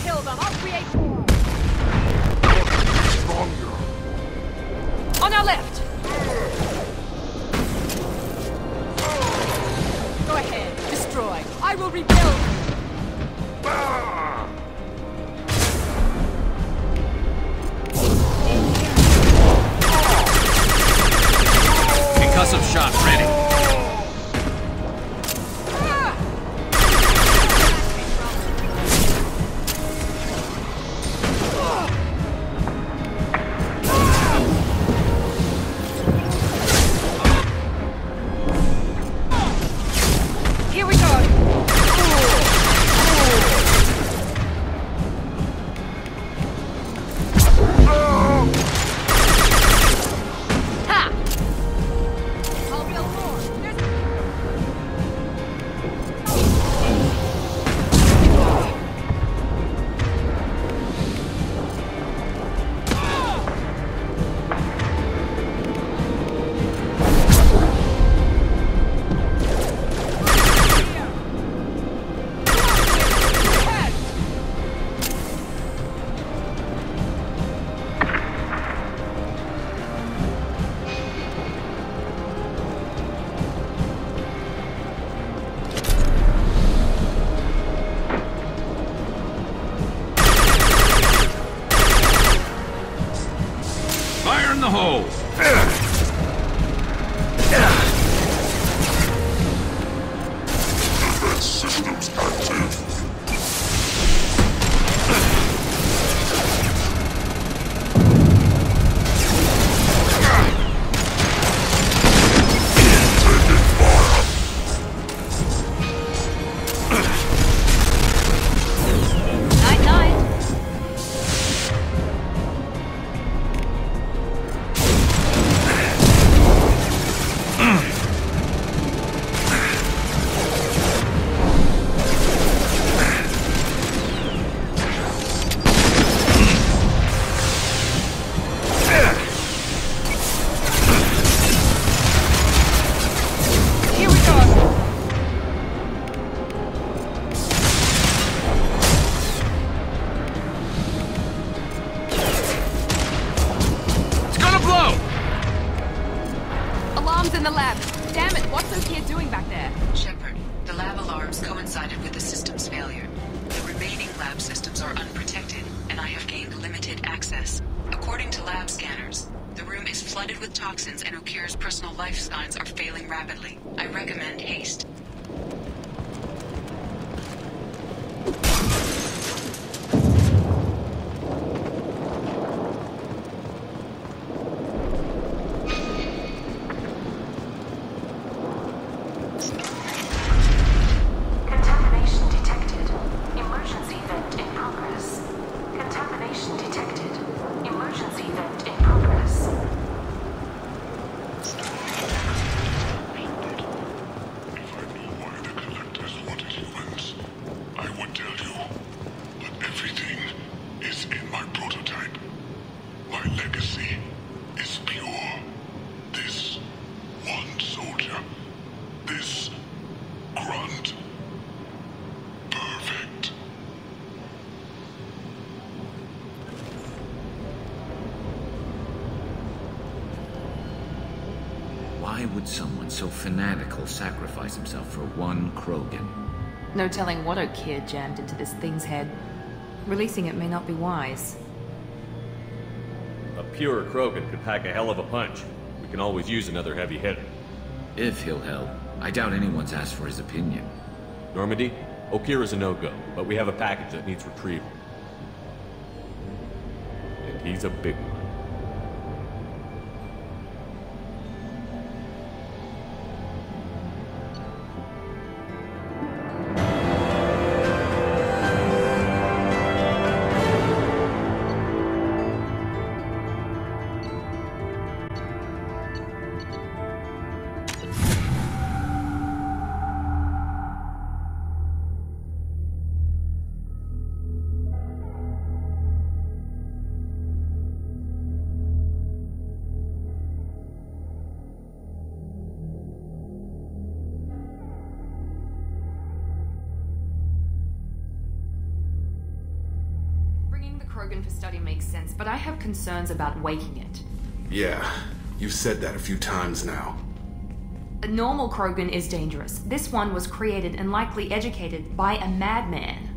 [SPEAKER 8] Kill them. I'll create more. On our left. Go ahead. Destroy. I will rebuild.
[SPEAKER 11] Concussive shot ready.
[SPEAKER 8] Here we go. Ha! I'll build more.
[SPEAKER 19] Fire in the hole!
[SPEAKER 16] Systems active.
[SPEAKER 18] Night, night.
[SPEAKER 8] Here we go.
[SPEAKER 19] It's gonna blow!
[SPEAKER 18] Alarms in the lab. Damn it, what's O'Keir doing back there?
[SPEAKER 15] Shepard, the lab alarms coincided with the system's failure. The remaining lab systems are unprotected, and I have gained limited access. According to lab scanners, the room is flooded with toxins and O'Keir's personal life signs are failing rapidly. I recommend haste.
[SPEAKER 17] Contamination detected. Emergency vent in progress. Contamination detected. Emergency vent in progress.
[SPEAKER 16] I would tell you, but everything is in my prototype. My legacy is pure. This one soldier, this grunt, perfect.
[SPEAKER 20] Why would someone so fanatical sacrifice himself for one Krogan?
[SPEAKER 18] No telling what O'Keir jammed into this thing's head. Releasing it may not be wise.
[SPEAKER 10] A
[SPEAKER 11] Pure Krogan could pack a hell of a punch. We can always use another heavy hitter.
[SPEAKER 20] If he'll help. I doubt anyone's asked for his opinion.
[SPEAKER 11] Normandy, Okira's a no-go, but we have a package that needs retrieval. And he's a big one.
[SPEAKER 18] Krogan for study makes sense, but I have concerns about waking it.
[SPEAKER 9] Yeah, you've said that a few times now.
[SPEAKER 18] A normal Krogan is dangerous. This one was created and likely educated by a madman.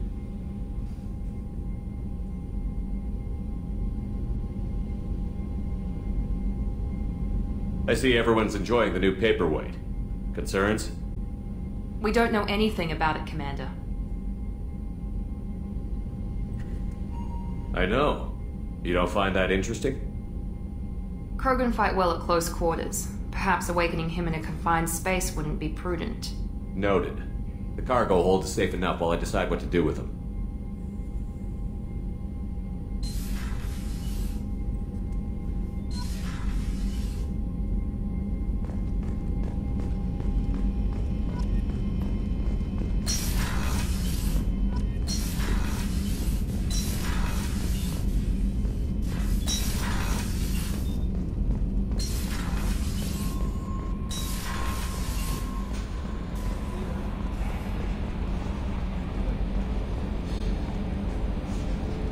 [SPEAKER 11] I see everyone's enjoying the new paperweight. Concerns?
[SPEAKER 18] We don't know anything about it, Commander.
[SPEAKER 11] I know. You don't find that interesting?
[SPEAKER 18] Krogan fight well at close quarters. Perhaps awakening him in a confined space wouldn't be prudent.
[SPEAKER 11] Noted. The cargo hold is safe enough while I decide what to do with him.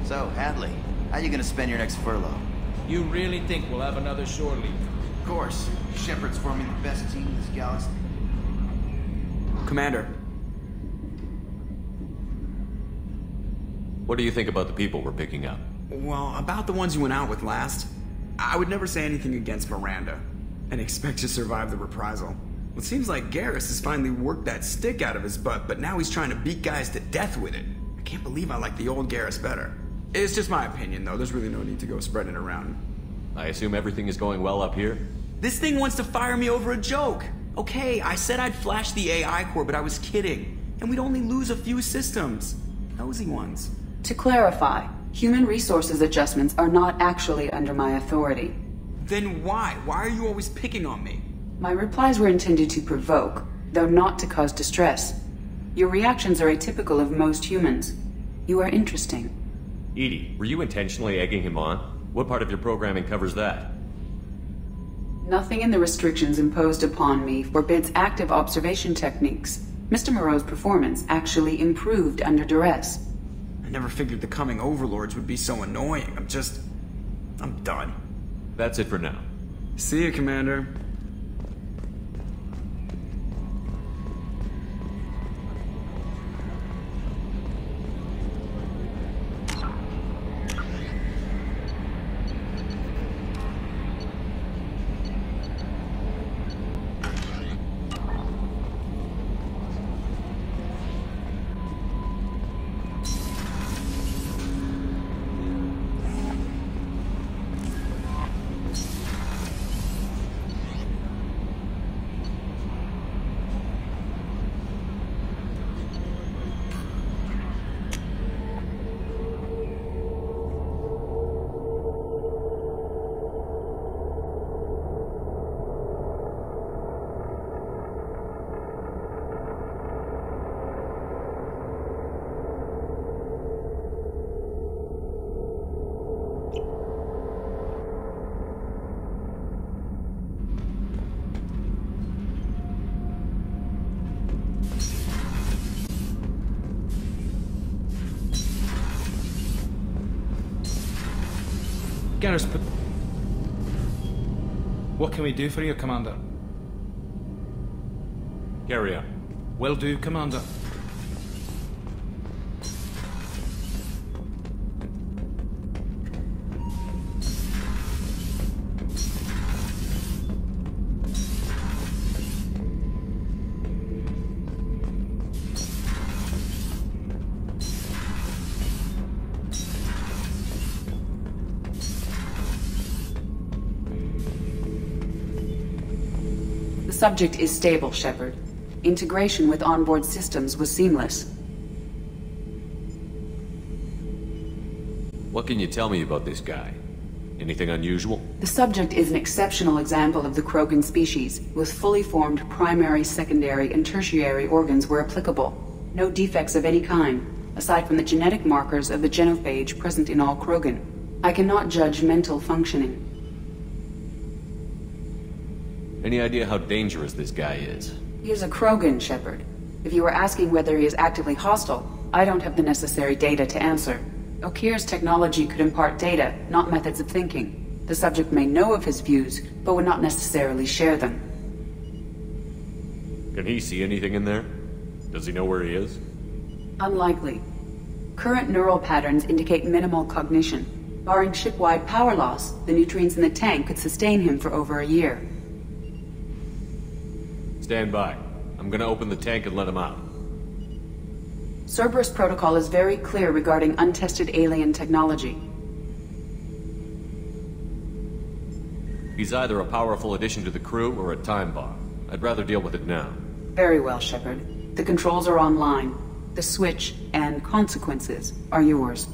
[SPEAKER 21] So, Hadley, how you gonna spend your next furlough?
[SPEAKER 22] You really think we'll have another shore leave?
[SPEAKER 21] Of course. Shepard's forming the best team in this galaxy.
[SPEAKER 22] Commander.
[SPEAKER 11] What do you think about the people we're picking up?
[SPEAKER 22] Well, about the ones you went out with last, I would never say anything against Miranda, and expect to survive the reprisal. It seems like Garrus has finally worked that stick out of his butt, but now he's trying to beat guys to death with it. I can't believe I like the old Garrus better. It's just my opinion, though. There's really no need to go spreading it around.
[SPEAKER 11] I assume everything is going well up here?
[SPEAKER 22] This thing wants to fire me over a joke. Okay, I said I'd flash the AI core, but I was kidding. And we'd only lose a few systems. Nosy ones.
[SPEAKER 23] To clarify, human resources adjustments are not actually under my authority.
[SPEAKER 22] Then why? Why are you always picking on me?
[SPEAKER 23] My replies were intended to provoke, though not to cause distress. Your reactions are atypical of most humans. You are interesting.
[SPEAKER 11] Edie, were you intentionally egging him on? What part of your programming covers that?
[SPEAKER 23] Nothing in the restrictions imposed upon me forbids active observation techniques. Mr. Moreau's performance actually improved under duress.
[SPEAKER 22] I never figured the coming overlords would be so annoying. I'm done.
[SPEAKER 11] That's it for now.
[SPEAKER 22] See you, Commander. Garrus, what can we do for you, Commander?
[SPEAKER 11] Carry on.
[SPEAKER 22] Will do, Commander.
[SPEAKER 23] subject is stable, Shepard. Integration with onboard systems was seamless.
[SPEAKER 11] What can you tell me about this guy? Anything unusual?
[SPEAKER 23] The subject is an exceptional example of the Krogan species, with fully formed primary, secondary, and tertiary organs where applicable. No defects of any kind, aside from the genetic markers of the genophage present in all Krogan. I cannot judge mental functioning.
[SPEAKER 11] Any idea how dangerous this guy is?
[SPEAKER 23] He is a Krogan, Shepard. If you are asking whether he is actively hostile, I don't have the necessary data to answer. Okir's technology could impart data, not methods of thinking. The subject may know of his views, but would not necessarily share them.
[SPEAKER 11] Can he see anything in there? Does he know where he is?
[SPEAKER 23] Unlikely. Current neural patterns indicate minimal cognition. Barring ship-wide power loss, the nutrients in the tank could sustain him for over a year.
[SPEAKER 11] Stand by. I'm gonna open the tank and let him out.
[SPEAKER 23] Cerberus protocol is very clear regarding untested alien technology.
[SPEAKER 11] He's either a powerful addition to the crew or a time bomb. I'd rather deal with it now.
[SPEAKER 23] Very well, Shepard. The controls are online. The switch and consequences are yours.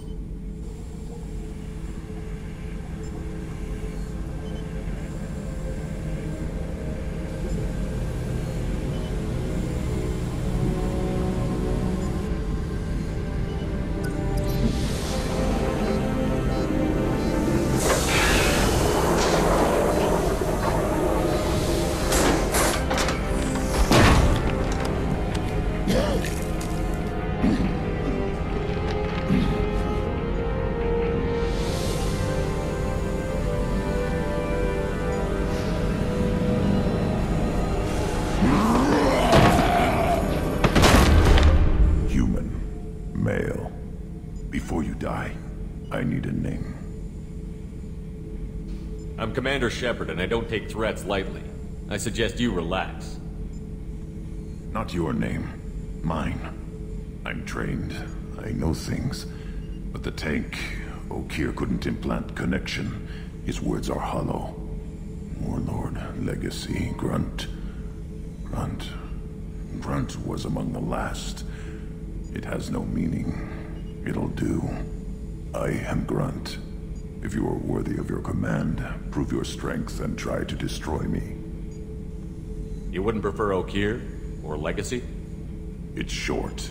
[SPEAKER 11] I'm Commander Shepard, and I don't take threats lightly. I suggest you relax.
[SPEAKER 4] Not your name. Mine. I'm trained. I know things. But the tank, Okir couldn't implant connection. His words are hollow. Warlord, Legacy, Grunt. Grunt was among the last. It has no meaning. It'll do. I am Grunt. If you are worthy of your command, prove your strength and try to destroy me.
[SPEAKER 11] You wouldn't prefer Okir? Or Legacy?
[SPEAKER 4] It's short.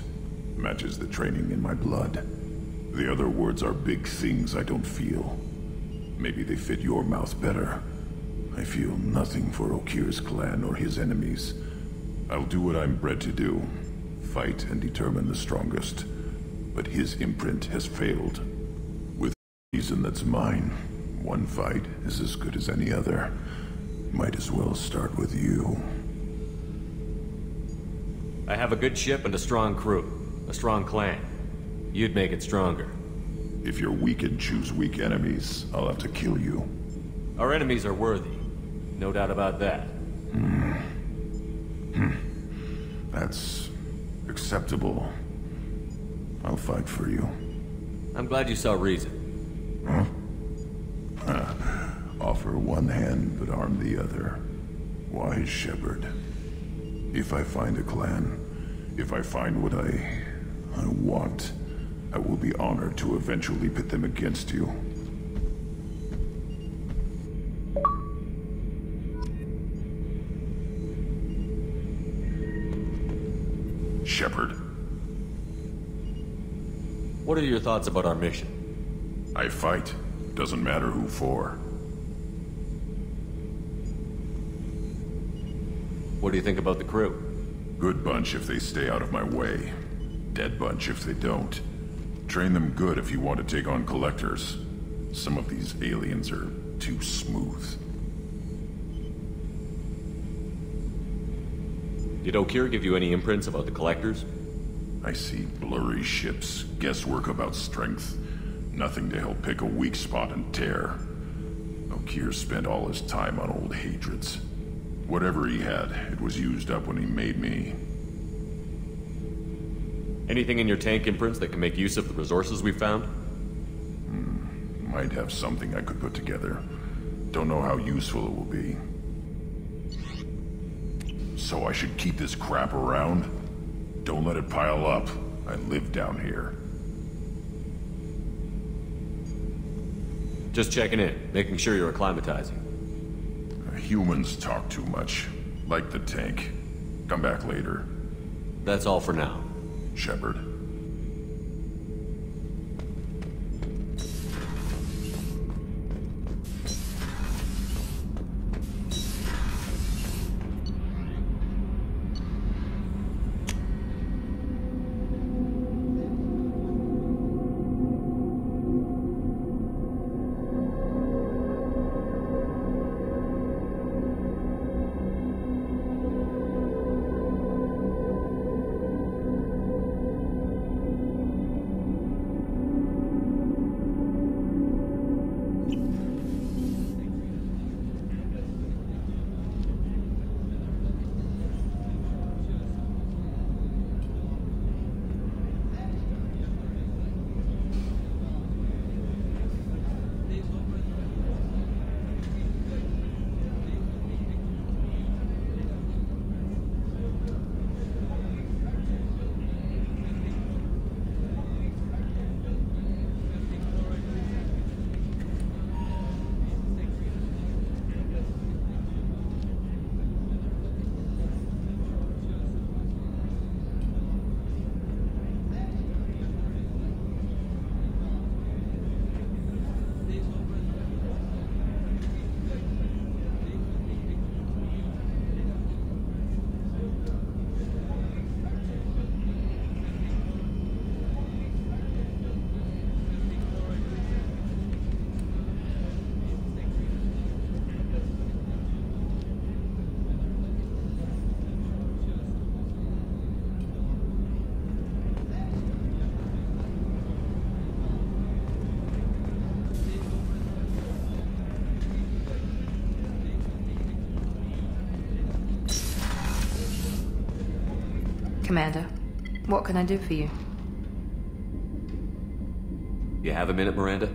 [SPEAKER 4] Matches the training in my blood. The other words are big things I don't feel. Maybe they fit your mouth better. I feel nothing for Okir's clan or his enemies. I'll do what I'm bred to do. Fight and determine the strongest. But his imprint has failed. With reason that's mine, one fight is as good as any other. Might as well start with you.
[SPEAKER 11] I have a good ship and a strong crew. A strong clan. You'd make it stronger.
[SPEAKER 4] If you're weak and choose weak enemies, I'll have to kill you.
[SPEAKER 11] Our enemies are worthy. No doubt about that.
[SPEAKER 4] That's acceptable. I'll fight for you.
[SPEAKER 11] I'm glad you saw reason.
[SPEAKER 4] Huh? Offer one hand, but arm the other. Wise Shepard. If I find a clan, if I find what I want, I will be honored to eventually pit them against you. Shepard.
[SPEAKER 11] What are your thoughts about our mission?
[SPEAKER 4] I fight. Doesn't matter who for.
[SPEAKER 11] What do you think about the crew?
[SPEAKER 4] Good bunch if they stay out of my way. Dead bunch if they don't. Train them good if you want to take on collectors. Some of these aliens are too smooth.
[SPEAKER 11] Did Okir give you any imprints about the collectors?
[SPEAKER 4] I see blurry ships, guesswork about strength. Nothing to help pick a weak spot and tear. Okir spent all his time on old hatreds. Whatever he had, it was used up when he made me.
[SPEAKER 11] Anything in your tank imprints that can make use of the resources we found?
[SPEAKER 4] Might have something I could put together. Don't know how useful it will be. So I should keep this crap around? Don't let it pile up. I live down here.
[SPEAKER 11] Just checking in, making sure you're acclimatizing.
[SPEAKER 4] Humans talk too much. Like the tank. Come back later.
[SPEAKER 11] That's all for now.
[SPEAKER 4] Shepard.
[SPEAKER 18] Commander, what can I do for you?
[SPEAKER 11] You have a minute, Miranda?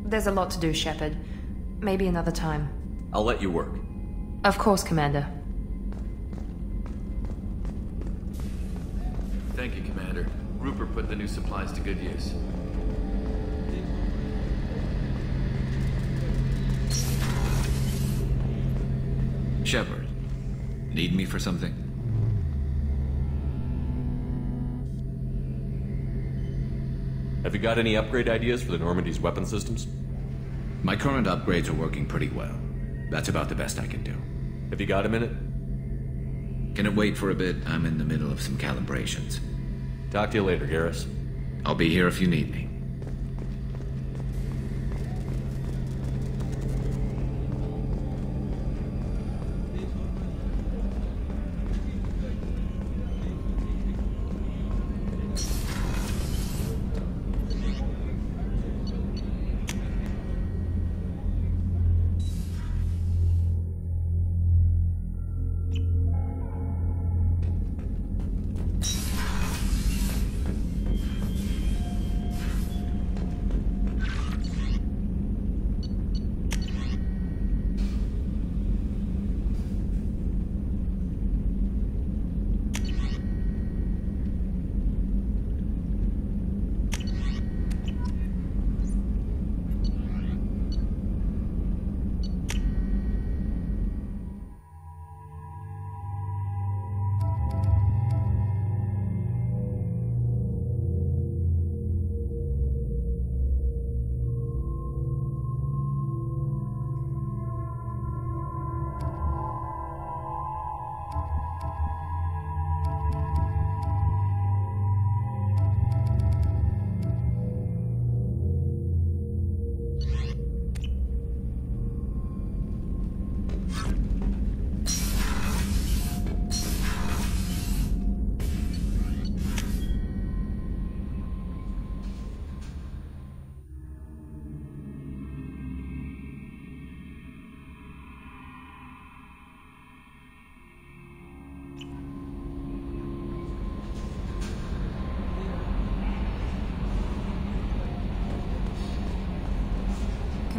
[SPEAKER 18] There's a lot to do, Shepard. Maybe another time.
[SPEAKER 11] I'll let you work.
[SPEAKER 18] Of course, Commander.
[SPEAKER 6] Thank you, Commander. Rupert put the new supplies to good use.
[SPEAKER 20] Shepard, need me for something?
[SPEAKER 11] Have you got any upgrade ideas for the Normandy's weapon systems?
[SPEAKER 20] My current upgrades are working pretty well. That's about the best I can do.
[SPEAKER 11] Have you got a minute?
[SPEAKER 20] Can it wait for a bit? I'm in the middle of some calibrations.
[SPEAKER 11] Talk to you later, Garrus.
[SPEAKER 20] I'll be here if you need me.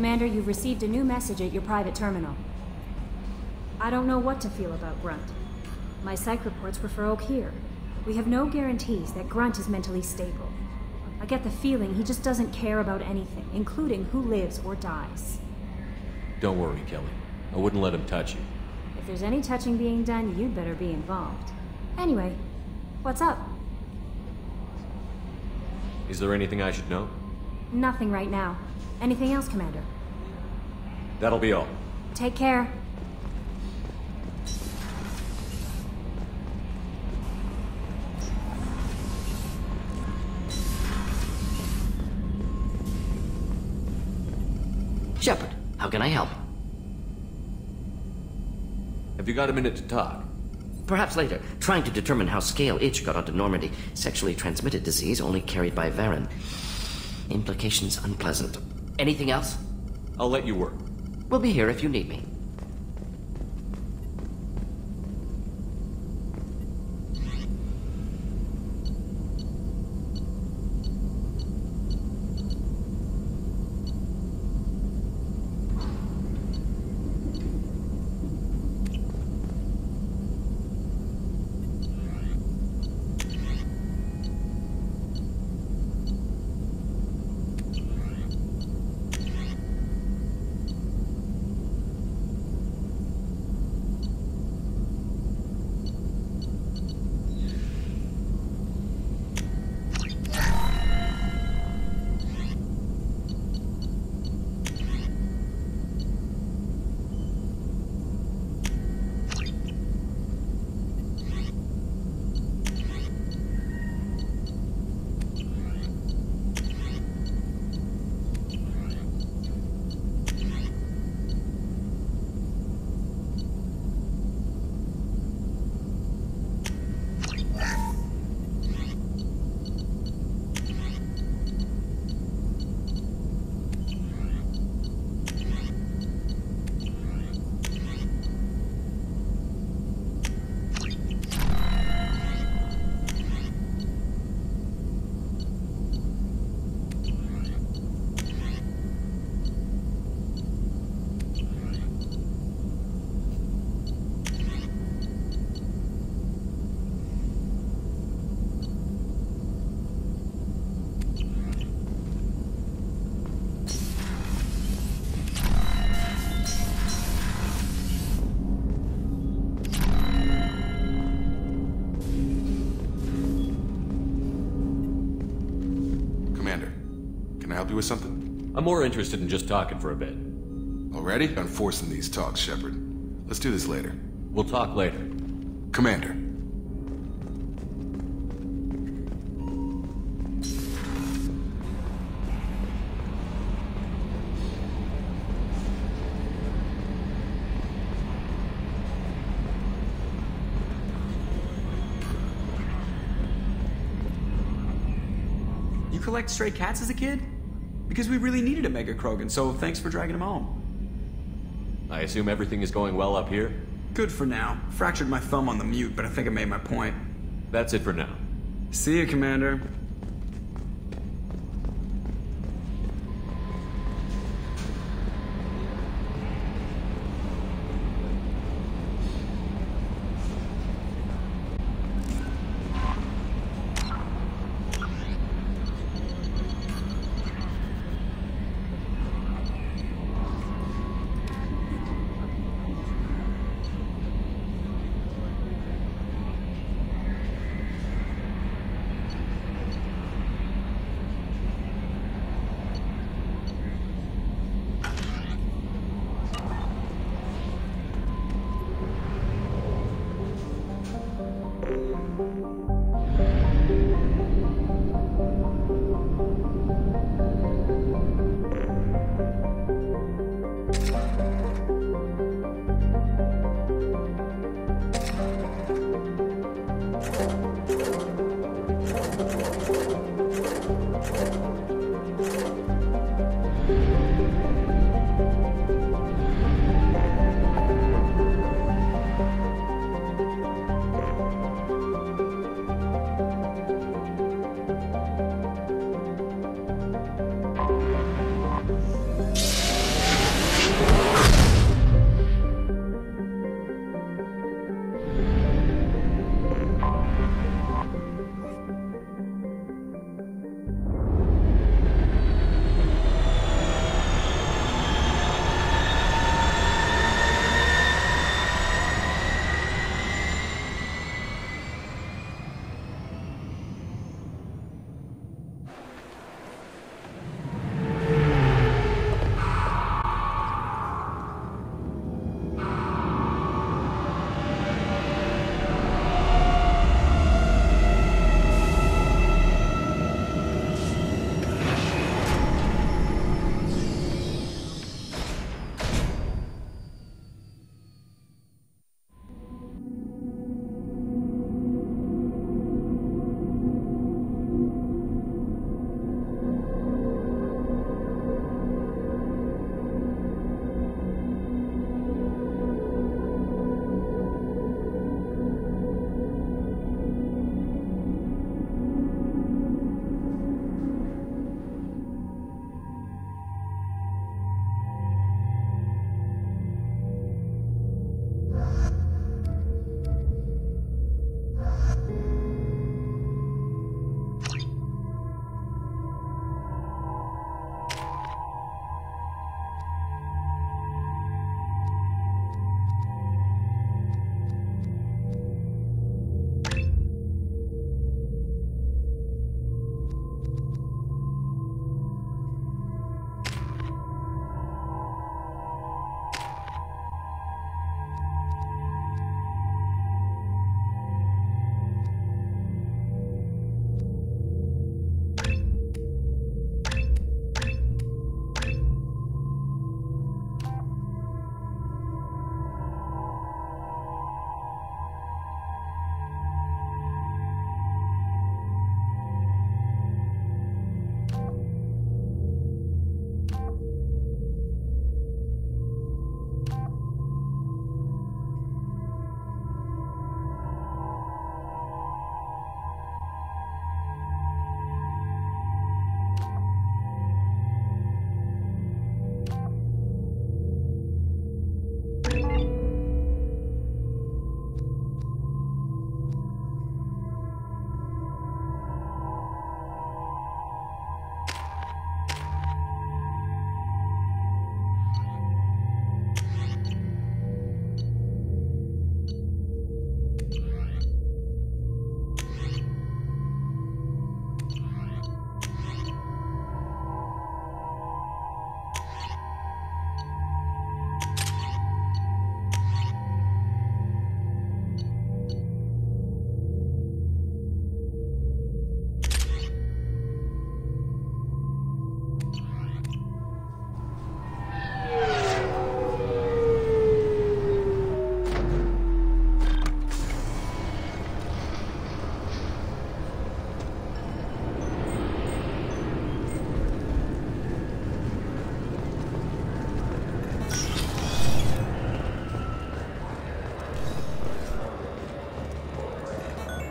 [SPEAKER 7] Commander, you've received a new message at your private terminal. I don't know what to feel about Grunt. My psych reports refer Oak here. We have no guarantees that Grunt is mentally stable. I get the feeling he just doesn't care about anything, including who lives or dies.
[SPEAKER 11] Don't worry, Kelly. I wouldn't let him touch you.
[SPEAKER 7] If there's any touching being done, you'd better be involved. Anyway, what's up?
[SPEAKER 11] Is there anything I should know?
[SPEAKER 7] Nothing right now. Anything else, Commander?
[SPEAKER 11] That'll be all.
[SPEAKER 7] Take care.
[SPEAKER 3] Shepard, how can I help?
[SPEAKER 11] Have you got a minute to talk?
[SPEAKER 3] Perhaps later. Trying to determine how Scale Itch got onto Normandy. Sexually transmitted disease only carried by Varen. Implications unpleasant. Anything else?
[SPEAKER 11] I'll let you work.
[SPEAKER 3] We'll be here if you need me.
[SPEAKER 9] You with something?
[SPEAKER 11] I'm more interested in just talking for a bit.
[SPEAKER 9] Already? I'm forcing these talks, Shepard. Let's do this later.
[SPEAKER 11] We'll talk later.
[SPEAKER 9] Commander.
[SPEAKER 22] You collect stray cats as a kid? Because we really needed a Mega Krogan, so thanks for dragging him home.
[SPEAKER 11] I assume everything is going well up here?
[SPEAKER 22] Good for now. Fractured my thumb on the mute, but I think I made my point.
[SPEAKER 11] That's it for now.
[SPEAKER 22] See you, Commander.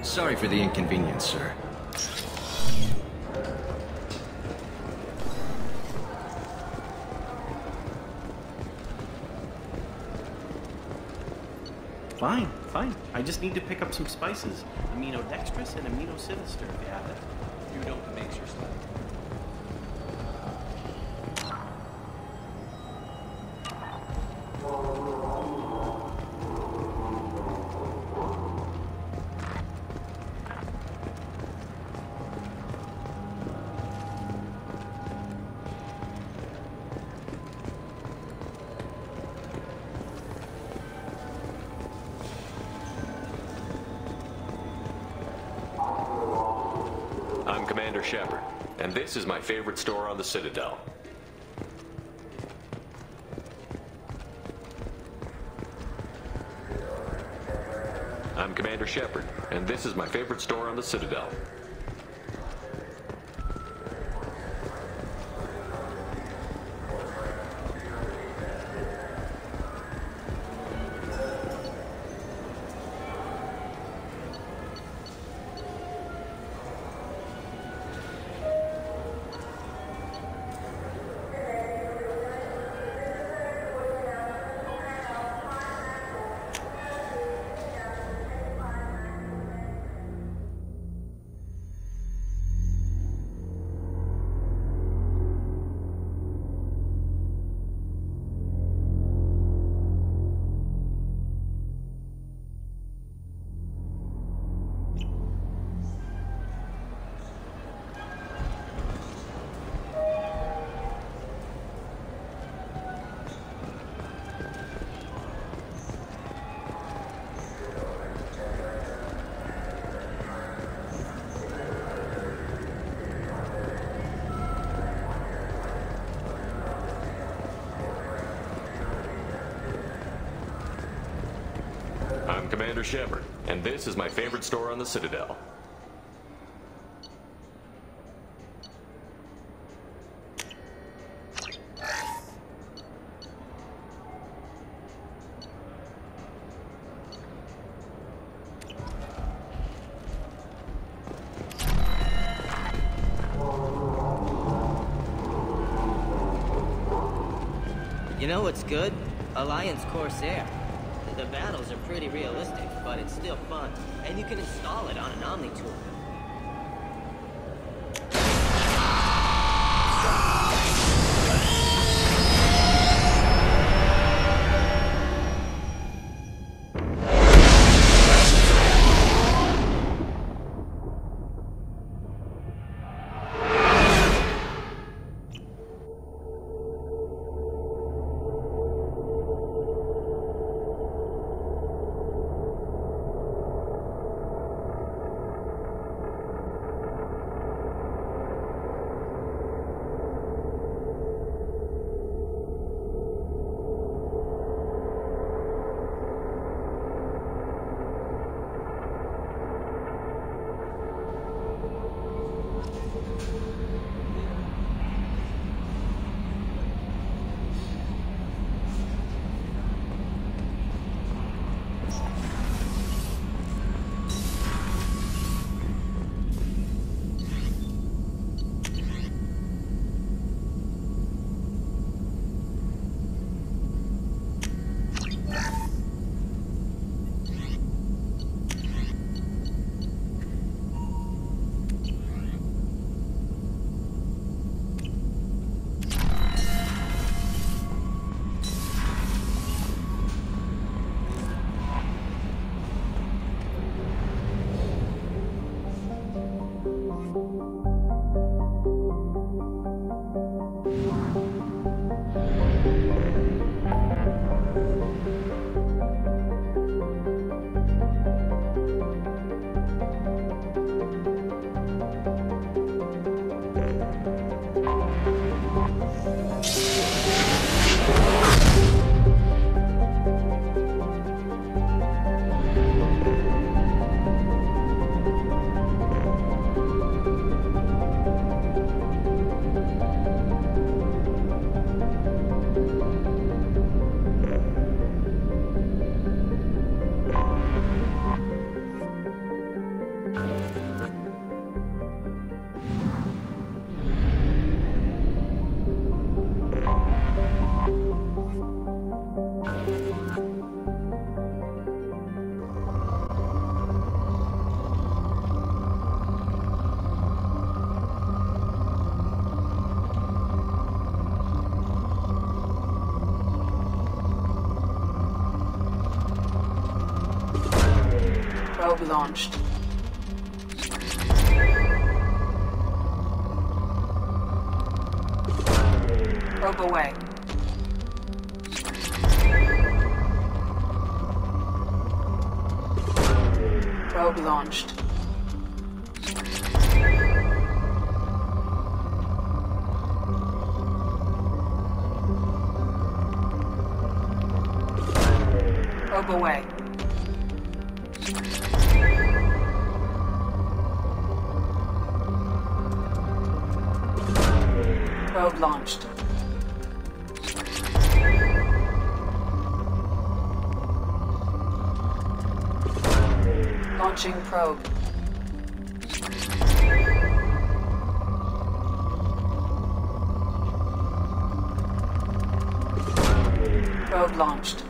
[SPEAKER 20] Sorry for the inconvenience, sir.
[SPEAKER 3] Fine, fine. I just need to pick up some spices. Aminodextrous and aminosinister, if you have it.
[SPEAKER 6] You don't mix your stuff.
[SPEAKER 11] I'm Commander Shepard, and this is my favorite store on the Citadel. I'm Commander Shepard, and this is my favorite store on the Citadel. I'm Commander Shepard, and this is my favorite store on the Citadel.
[SPEAKER 12] You know what's good? Alliance Corsair. The battles are pretty realistic, but it's still fun. And you can install it on an Omni tool.
[SPEAKER 23] launched. Probe away. Probe launched. Probe away. Probe launched. Launching probe. Probe launched.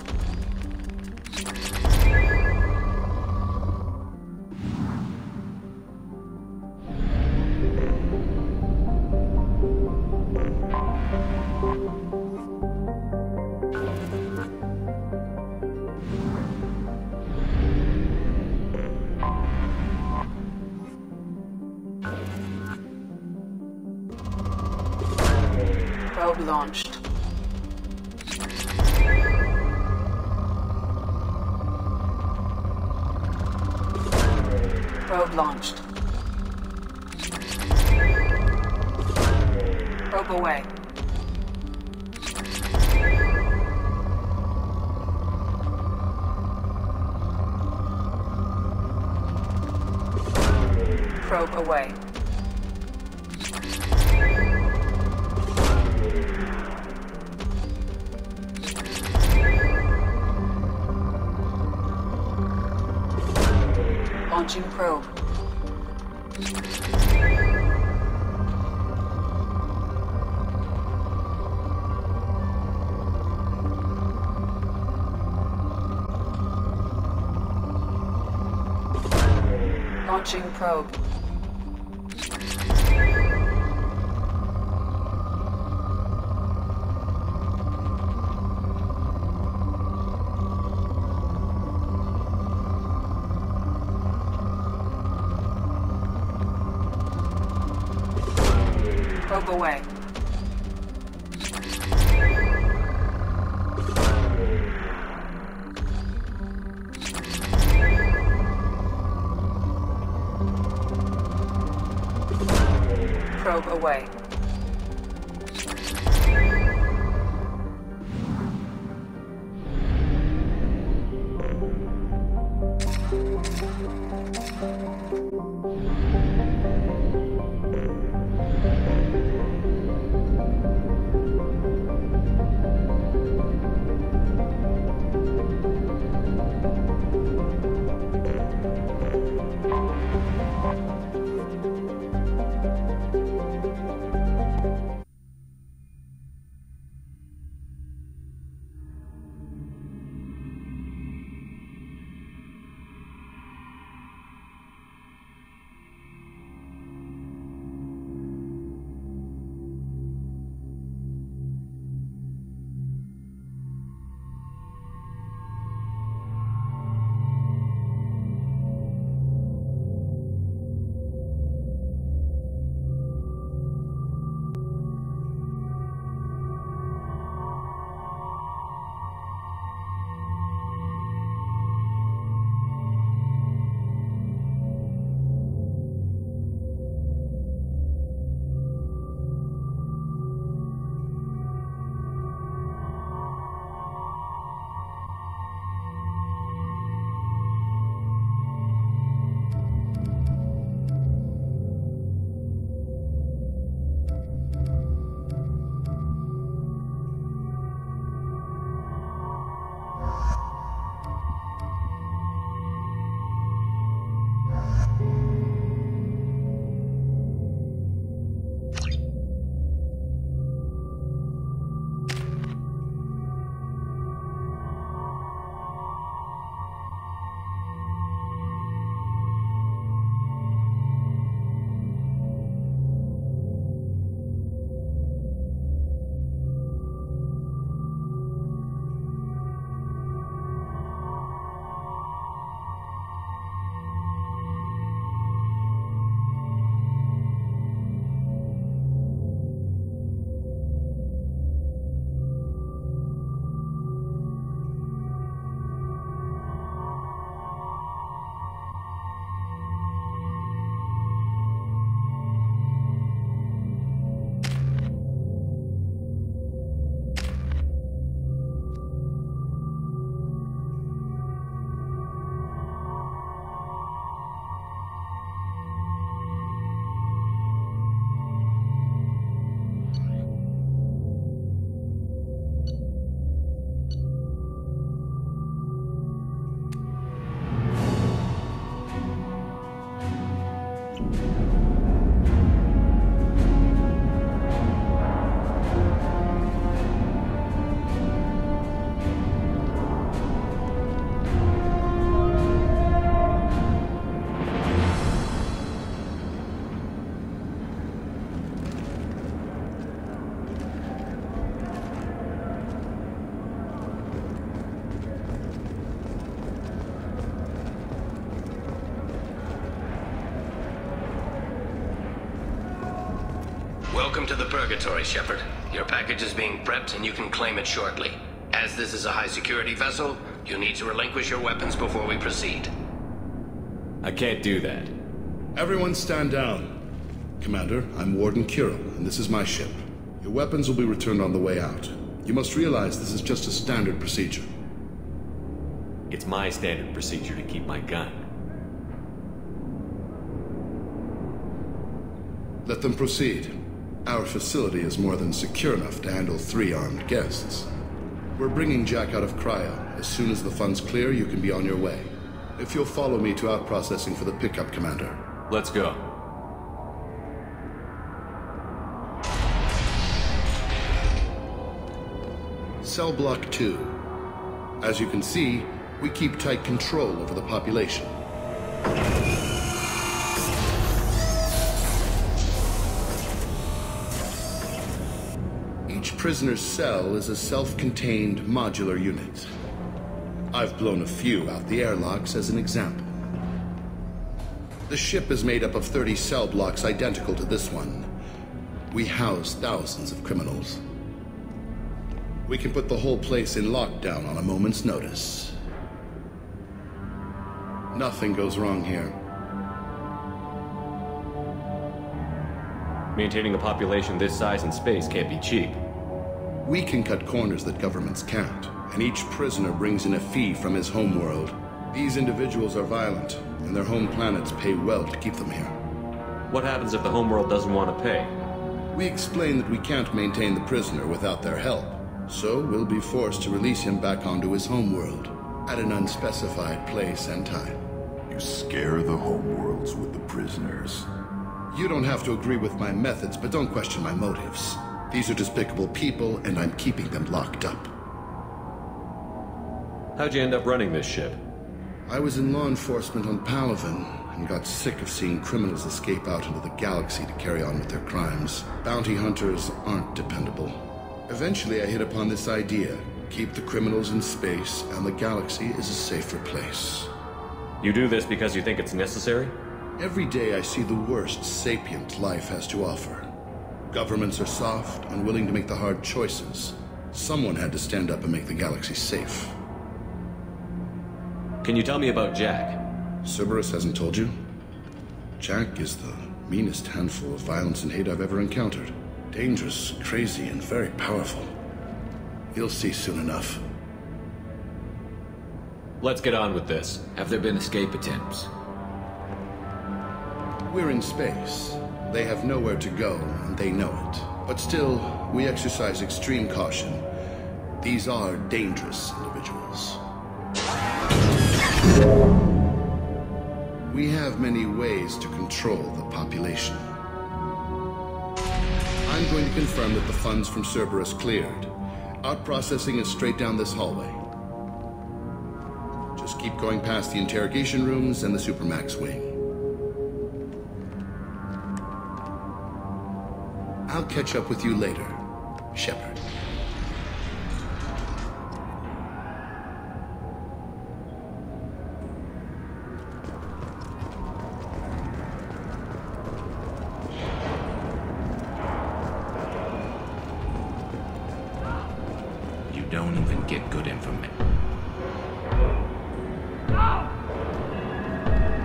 [SPEAKER 23] Probe launched. Probe launched. Probe away. Probe away. Launching probe. Launching probe. Probe away. Probe away.
[SPEAKER 1] Welcome to the Purgatory, Shepard. Your package is being prepped and you can claim it shortly. As this is a high-security vessel, you need to relinquish your weapons before we proceed.
[SPEAKER 11] I can't do that.
[SPEAKER 13] Everyone stand down. Commander, I'm Warden Kirill, and this is my ship. Your weapons will be returned on the way out. You must realize this is just a standard procedure.
[SPEAKER 11] It's my standard procedure to keep my gun.
[SPEAKER 13] Let them proceed. Our facility is more than secure enough to handle 3 armed guests. We're bringing Jack out of cryo. As soon as the funds clear, you can be on your way. If you'll follow me to out-processing for the pickup, Commander.
[SPEAKER 11] Let's go.
[SPEAKER 13] Cell Block 2. As you can see, we keep tight control over the population. Each prisoner's cell is a self-contained modular unit. I've blown a few out the airlocks as an example. The ship is made up of 30 cell blocks identical to this one. We house thousands of criminals. We can put the whole place in lockdown on a moment's notice. Nothing goes wrong here.
[SPEAKER 11] Maintaining a population this size in space can't be cheap.
[SPEAKER 13] We can cut corners that governments can't, and each prisoner brings in a fee from his homeworld. These individuals are violent, and their home planets pay well to keep them here.
[SPEAKER 11] What happens if the homeworld doesn't want to pay?
[SPEAKER 13] We explain that we can't maintain the prisoner without their help, so we'll be forced to release him back onto his homeworld, at an unspecified place and time.
[SPEAKER 4] You scare the homeworlds with the prisoners.
[SPEAKER 13] You don't have to agree with my methods, but don't question my motives. These are despicable people, and I'm keeping them locked up.
[SPEAKER 11] How'd you end up running this ship?
[SPEAKER 13] I was in law enforcement on Palaven, and got sick of seeing criminals escape out into the galaxy to carry on with their crimes. Bounty hunters aren't dependable. Eventually I hit upon this idea. Keep the criminals in space, and the galaxy is a safer place.
[SPEAKER 11] You do this because you think it's necessary?
[SPEAKER 13] Every day I see the worst sapient life has to offer. Governments are soft, unwilling to make the hard choices. Someone had to stand up and make the galaxy safe.
[SPEAKER 11] Can you tell me about Jack?
[SPEAKER 13] Cerberus hasn't told you? Jack is the meanest handful of violence and hate I've ever encountered. Dangerous, crazy, and very powerful. You'll see soon enough.
[SPEAKER 11] Let's get on with this.
[SPEAKER 20] Have there been escape attempts?
[SPEAKER 13] We're in space. They have nowhere to go, and they know it. But still, we exercise extreme caution. These are dangerous individuals. We have many ways to control the population. I'm going to confirm that the funds from Cerberus cleared. Out-processing is straight down this hallway. Just keep going past the interrogation rooms and the Supermax wing. I'll catch up with you later, Shepard.
[SPEAKER 20] You don't even get good information.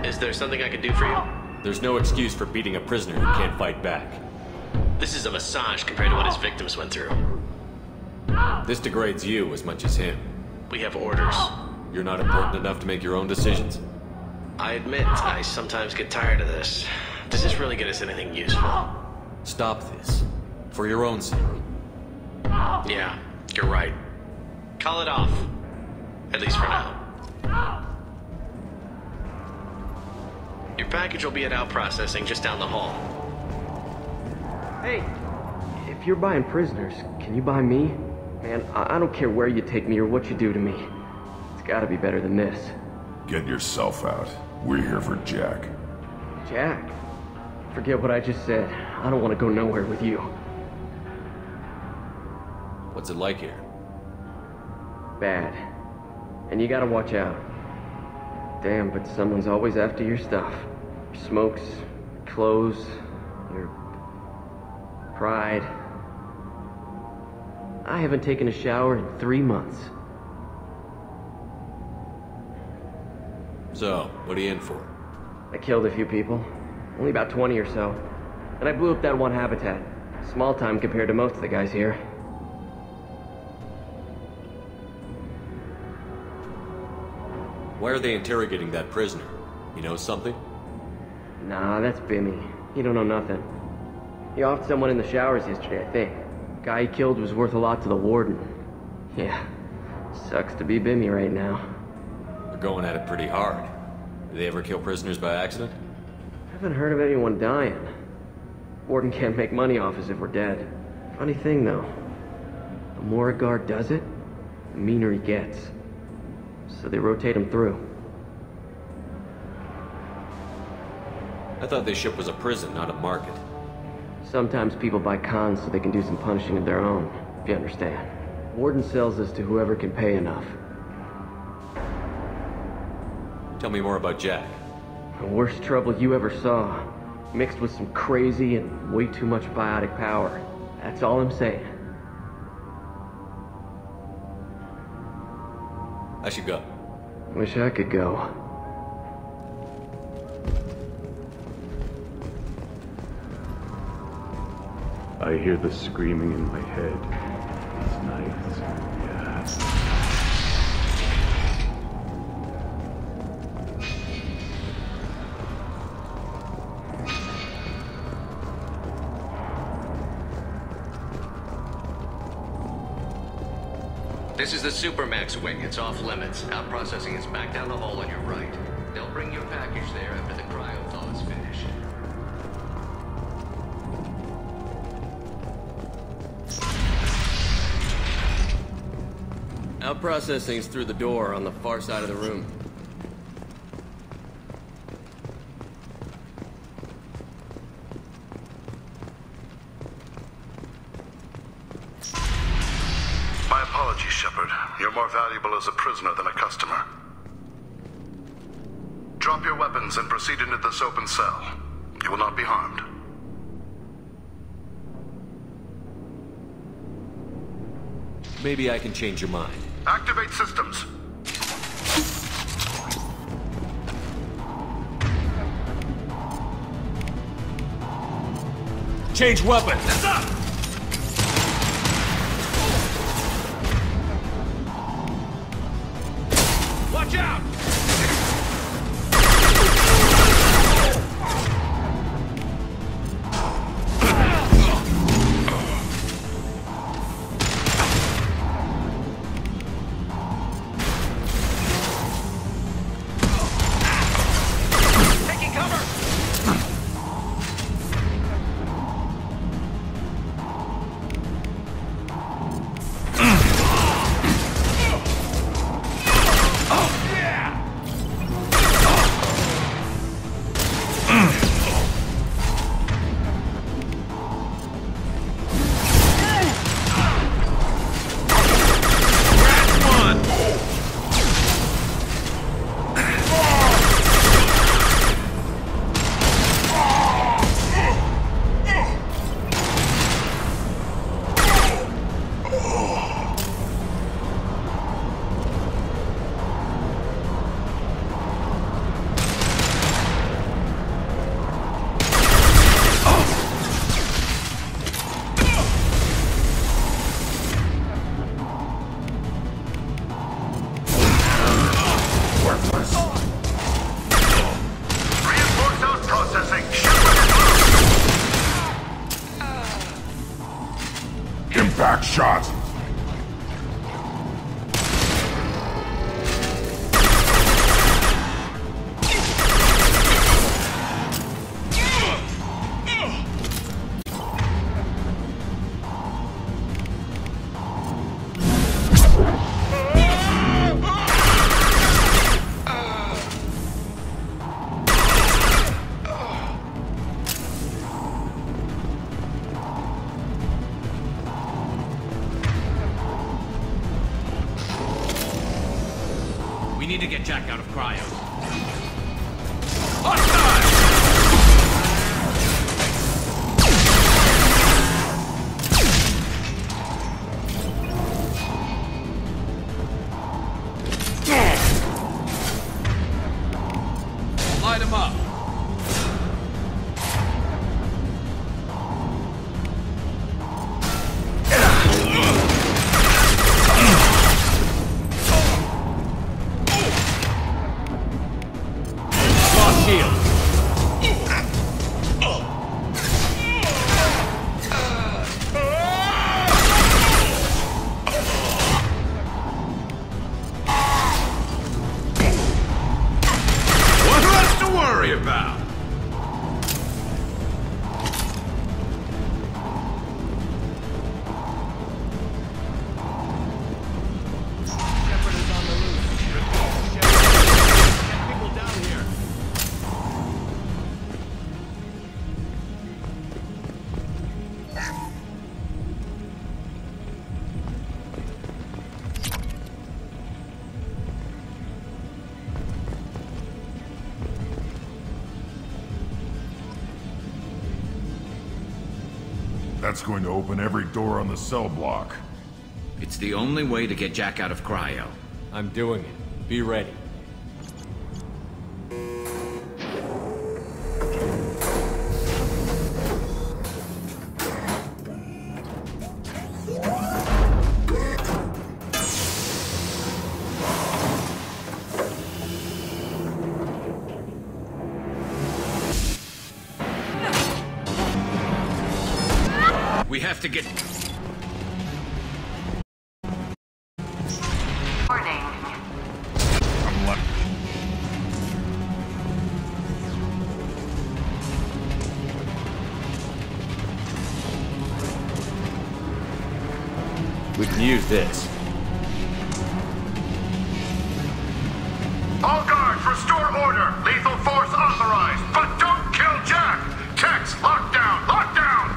[SPEAKER 3] Is there something I can do for you?
[SPEAKER 11] There's no excuse for beating a prisoner who can't fight back.
[SPEAKER 3] This is a massage compared to what his victims went through.
[SPEAKER 11] This degrades you as much as him.
[SPEAKER 3] We have orders.
[SPEAKER 11] You're not important enough to make your own decisions?
[SPEAKER 3] I admit, I sometimes get tired of this. Does this really get us anything useful?
[SPEAKER 11] Stop this. For your own sake.
[SPEAKER 3] Yeah, you're right. Call it off. At least for now. Your package will be at out processing just down the hall.
[SPEAKER 2] Hey, if you're buying prisoners, can you buy me? Man, I don't care where you take me or what you do to me. It's gotta be better than this.
[SPEAKER 4] Get yourself out. We're here for Jack.
[SPEAKER 2] Jack? Forget what I just said. I don't want to go nowhere with you.
[SPEAKER 11] What's it like here?
[SPEAKER 2] Bad. And you gotta watch out. Damn, but someone's always after your stuff. Your smokes, your clothes, your pride. I haven't taken a shower in 3 months.
[SPEAKER 11] So, what are you in for?
[SPEAKER 2] I killed a few people. Only about 20 or so. And I blew up that one habitat. Small time compared to most of the guys here.
[SPEAKER 11] Why are they interrogating that prisoner? You know something?
[SPEAKER 2] Nah, that's Bimmy. He don't know nothing. He offed someone in the showers yesterday, I think. Guy he killed was worth a lot to the warden. Yeah, sucks to be Bimmy right now.
[SPEAKER 11] They're going at it pretty hard. Do they ever kill prisoners by accident?
[SPEAKER 2] Haven't heard of anyone dying. Warden can't make money off us if we're dead. Funny thing, though. The more a guard does it, the meaner he gets. So they rotate him through.
[SPEAKER 11] I thought this ship was a prison, not a market.
[SPEAKER 2] Sometimes people buy cons so they can do some punishing of their own, if you understand. Warden sells us to whoever can pay enough.
[SPEAKER 11] Tell me more about Jack.
[SPEAKER 2] The worst trouble you ever saw. Mixed with some crazy and way too much biotic power. That's all I'm saying.
[SPEAKER 11] I should go.
[SPEAKER 2] Wish I could go.
[SPEAKER 5] I hear the screaming in my head. These nights, yeah.
[SPEAKER 1] This is the Supermax wing. It's off limits. Out processing is back down the hall on your right. They'll bring your package there after the cryo thaw is finished.
[SPEAKER 2] Out processing is through the door on the far side of the room.
[SPEAKER 14] My apologies, Shepard. You're more valuable as a prisoner than a customer. Drop your weapons and proceed into this open cell. You will not be harmed.
[SPEAKER 11] Maybe I can change your mind.
[SPEAKER 14] Activate systems.
[SPEAKER 11] Change weapon!
[SPEAKER 14] It's up!
[SPEAKER 19] Watch out!
[SPEAKER 1] Taking cover!
[SPEAKER 4] Impact shot!
[SPEAKER 11] Jack out of cryo.
[SPEAKER 6] Light him up.
[SPEAKER 4] That's going to open every door on the cell block.
[SPEAKER 20] It's the only way to get Jack out of cryo.
[SPEAKER 11] I'm doing it. Be ready.
[SPEAKER 20] We have to get...
[SPEAKER 11] We can use this.
[SPEAKER 14] All guards, restore order. Lethal force authorized, but don't kill Jack. Tex, lockdown, lockdown.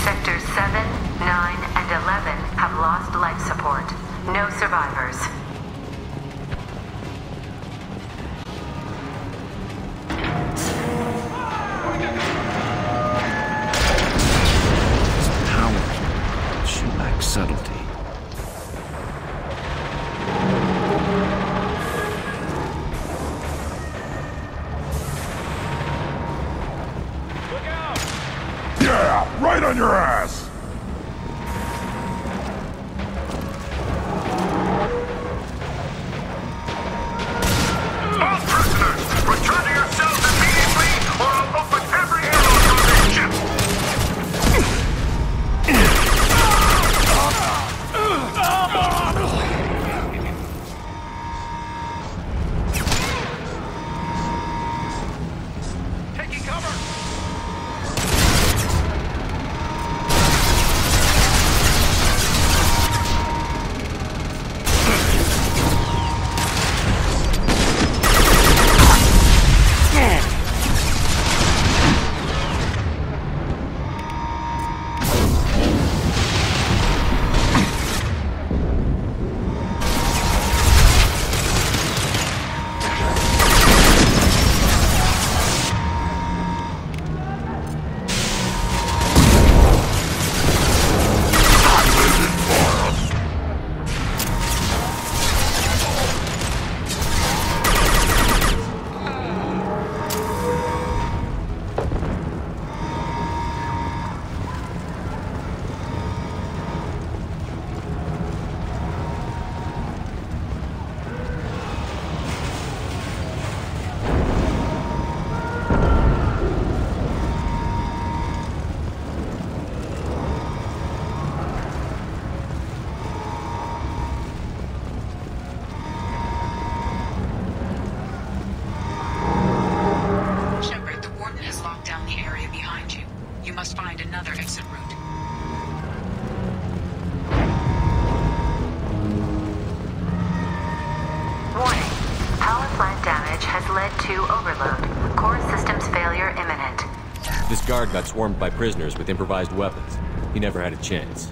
[SPEAKER 8] Sectors 7, 9, and 11 have lost life support. No survivors.
[SPEAKER 20] She lacks subtlety.
[SPEAKER 4] Yeah, right on your ass!
[SPEAKER 14] All prisoners, return to your cells immediately, or I'll open every airlock on this ship. Taking cover!
[SPEAKER 23] Shepard, the Warden has locked down the area behind you. You must find another exit route.
[SPEAKER 8] Warning. Power plant damage has led to overload. Core systems failure imminent.
[SPEAKER 11] This guard got swarmed by prisoners with improvised weapons. He never had a chance.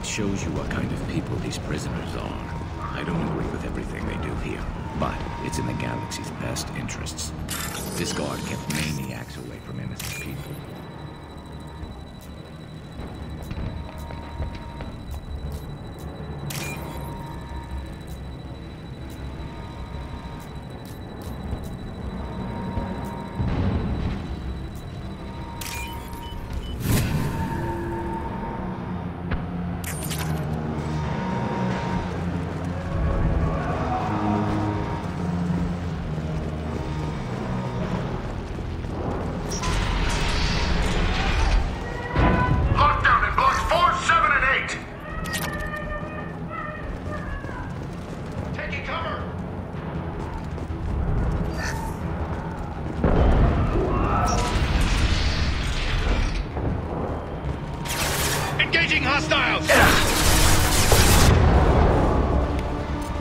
[SPEAKER 20] Shows you what kind of people these prisoners are. I don't agree with everything they do here, but it's in the galaxy's best interests. This guard kept maniacs away from innocent people.
[SPEAKER 14] Engaging hostiles!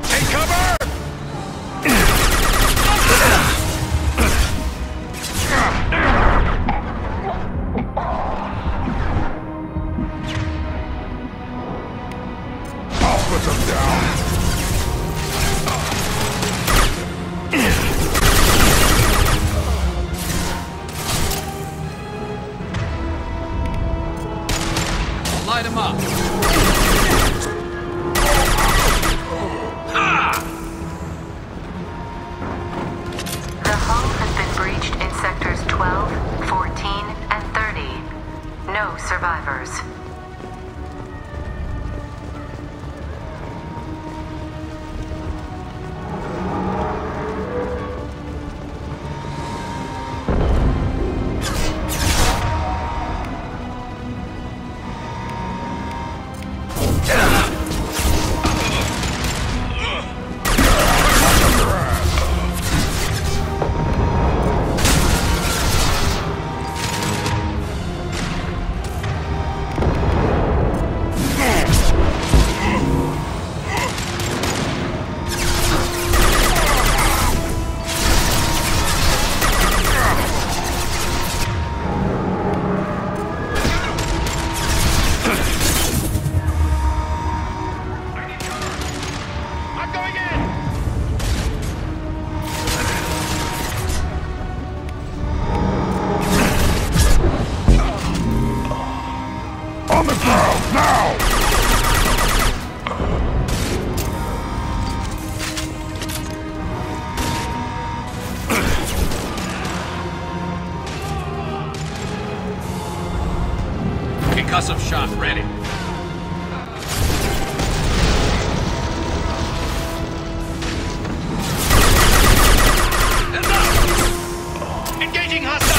[SPEAKER 14] Take cover! I'll put them down.
[SPEAKER 19] Light him up.
[SPEAKER 8] The hull has been breached in sectors 12, 14, and 30. No survivors.
[SPEAKER 14] On the ground, now!
[SPEAKER 19] Concussive shot ready.
[SPEAKER 14] Engaging hostile!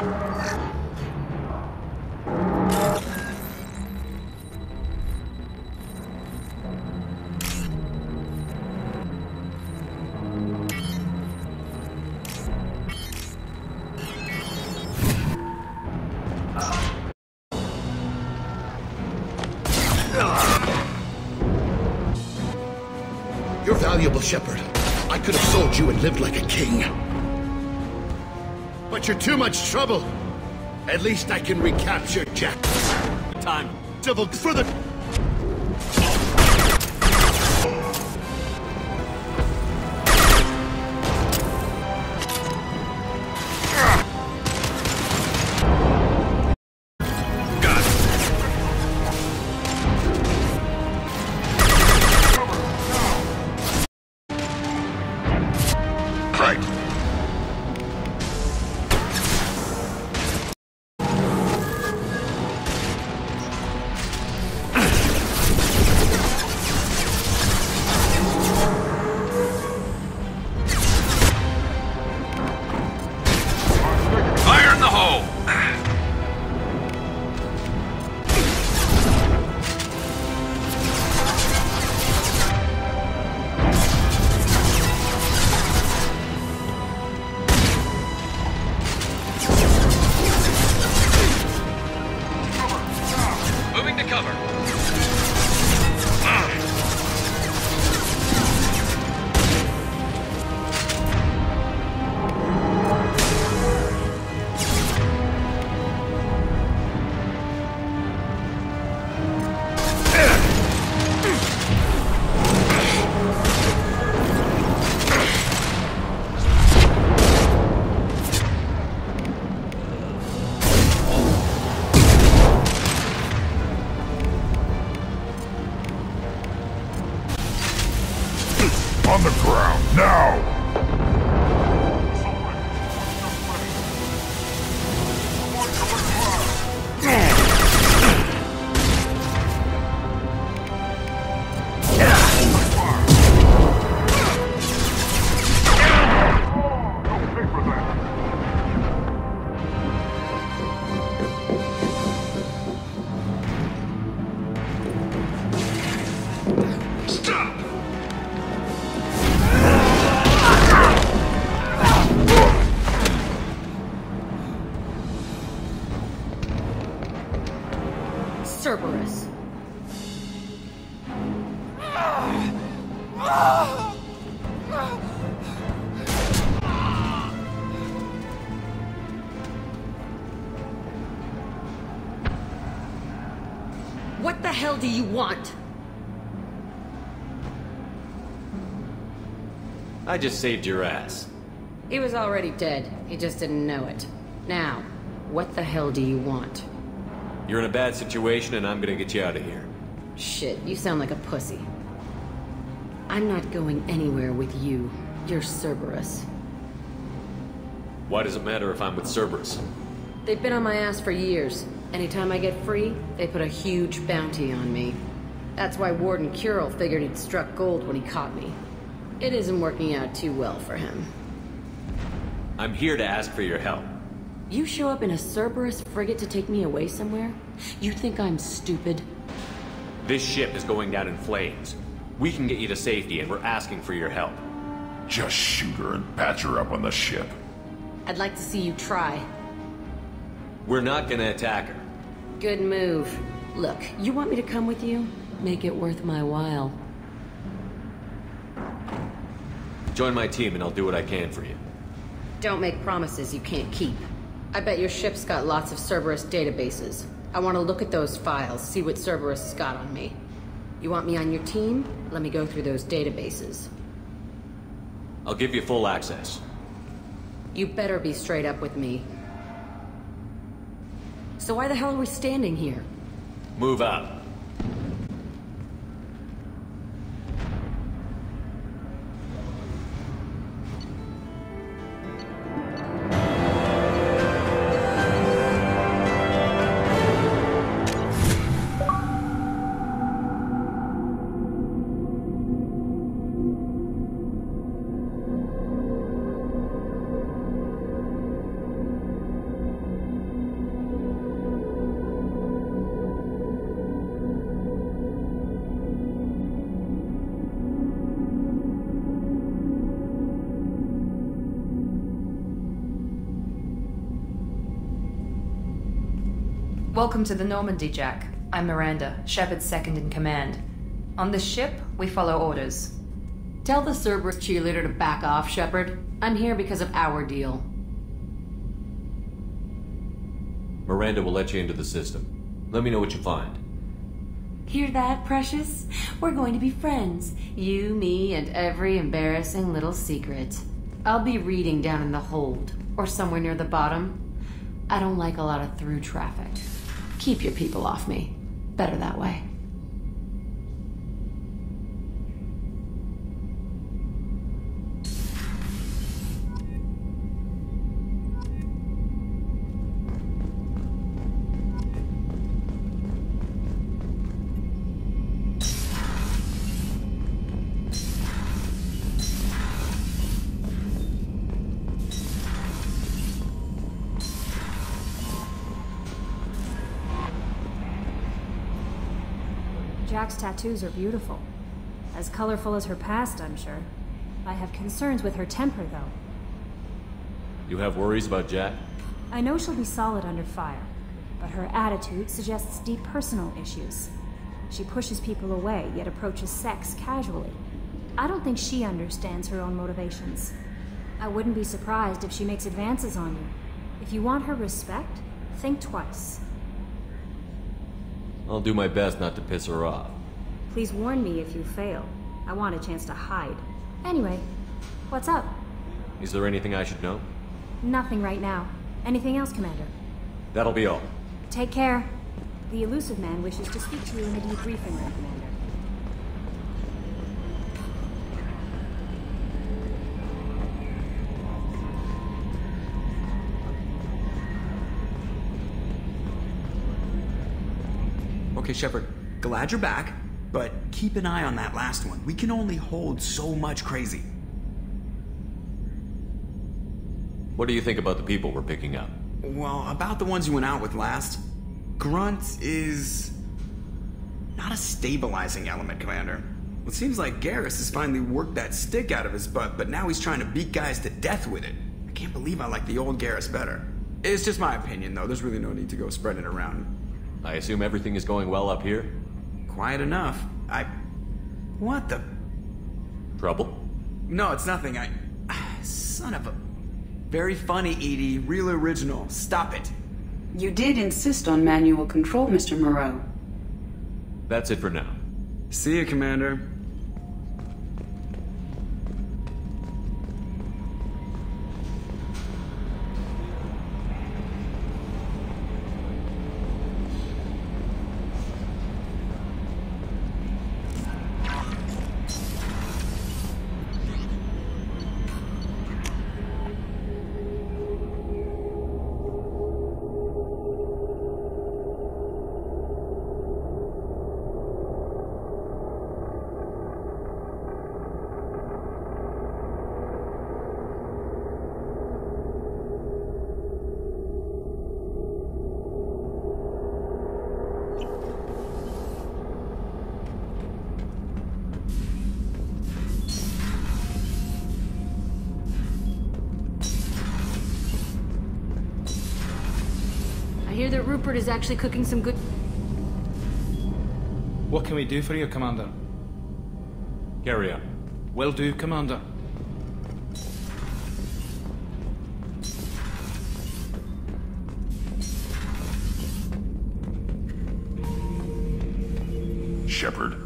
[SPEAKER 13] You're valuable, Shepard. I could have sold you and lived like a king. But you're too much trouble. At least I can recapture Jack.
[SPEAKER 11] Time.
[SPEAKER 13] Civil for the...
[SPEAKER 19] Fire in the hole! Moving to cover.
[SPEAKER 4] On the ground, now!
[SPEAKER 15] Cerberus. What the hell do you want?
[SPEAKER 11] I just saved your ass.
[SPEAKER 15] He was already dead. He just didn't know it. Now, what the hell do you want?
[SPEAKER 11] You're in a bad situation and I'm gonna get you out of here.
[SPEAKER 15] Shit, you sound like a pussy. I'm not going anywhere with you. You're Cerberus.
[SPEAKER 11] Why does it matter if I'm with Cerberus?
[SPEAKER 15] They've been on my ass for years. Anytime I get free, they put a huge bounty on me. That's why Warden Curel figured he'd struck gold when he caught me. It isn't working out too well for him.
[SPEAKER 11] I'm here to ask for your help.
[SPEAKER 15] You show up in a Cerberus frigate to take me away somewhere? You think I'm stupid?
[SPEAKER 11] This ship is going down in flames. We can get you to safety and we're asking for your help.
[SPEAKER 4] Just shoot her and patch her up on the ship.
[SPEAKER 15] I'd like to see you try.
[SPEAKER 11] We're not gonna attack her.
[SPEAKER 15] Good move. Look, you want me to come with you? Make it worth my while.
[SPEAKER 11] Join my team and I'll do what I can for you.
[SPEAKER 15] Don't make promises you can't keep. I bet your ship's got lots of Cerberus databases. I want to look at those files, see what Cerberus has got on me. You want me on your team? Let me go through those databases.
[SPEAKER 11] I'll give you full access.
[SPEAKER 15] You better be straight up with me. So why the hell are we standing here?
[SPEAKER 11] Move out.
[SPEAKER 18] Welcome to the Normandy, Jack. I'm Miranda, Shepard's second in command. On this ship, we follow orders.
[SPEAKER 15] Tell the Cerberus cheerleader to back off, Shepard. I'm here because of our deal.
[SPEAKER 11] Miranda will let you into the system. Let me know what you find.
[SPEAKER 15] Hear that, Precious? We're going to be friends. You, me, and every embarrassing little secret. I'll be reading down in the hold, or somewhere near the bottom. I don't like a lot of through traffic. Keep your people off me. Better that way.
[SPEAKER 7] Jack's tattoos are beautiful. As colorful as her past, I'm sure. I have concerns with her temper, though.
[SPEAKER 11] You have worries about Jack?
[SPEAKER 7] I know she'll be solid under fire, but her attitude suggests deep personal issues. She pushes people away, yet approaches sex casually. I don't think she understands her own motivations. I wouldn't be surprised if she makes advances on you. If you want her respect, think twice.
[SPEAKER 11] I'll do my best not to piss her off.
[SPEAKER 7] Please warn me if you fail. I want a chance to hide. Anyway, what's up?
[SPEAKER 11] Is there anything I should know?
[SPEAKER 7] Nothing right now. Anything else, Commander?
[SPEAKER 11] That'll be all.
[SPEAKER 7] Take care. The elusive man wishes to speak to you in the debriefing room, Commander.
[SPEAKER 22] Okay, Shepard, glad you're back, but keep an eye on that last one. We can only hold so much crazy.
[SPEAKER 11] What do you think about the people we're picking up?
[SPEAKER 22] Well, about the ones you went out with last. Grunt is not a stabilizing element, Commander. It seems like Garrus has finally worked that stick out of his butt, but now he's trying to beat guys to death with it. I can't believe I like the old Garrus better. It's just my opinion, though. There's really no need to go spreading it around.
[SPEAKER 11] I assume everything is going well up here?
[SPEAKER 22] Quiet enough. What the...
[SPEAKER 11] Trouble?
[SPEAKER 22] No, it's nothing. Son of a... Very funny, Edie. Real original. Stop it.
[SPEAKER 23] You did insist on manual control, Mr. Moreau.
[SPEAKER 11] That's it for now.
[SPEAKER 22] See you, Commander.
[SPEAKER 15] I hear that Rupert is actually cooking some good...
[SPEAKER 10] What can we do for you, Commander?
[SPEAKER 11] Carry on.
[SPEAKER 10] Will do, Commander.
[SPEAKER 4] Shepard.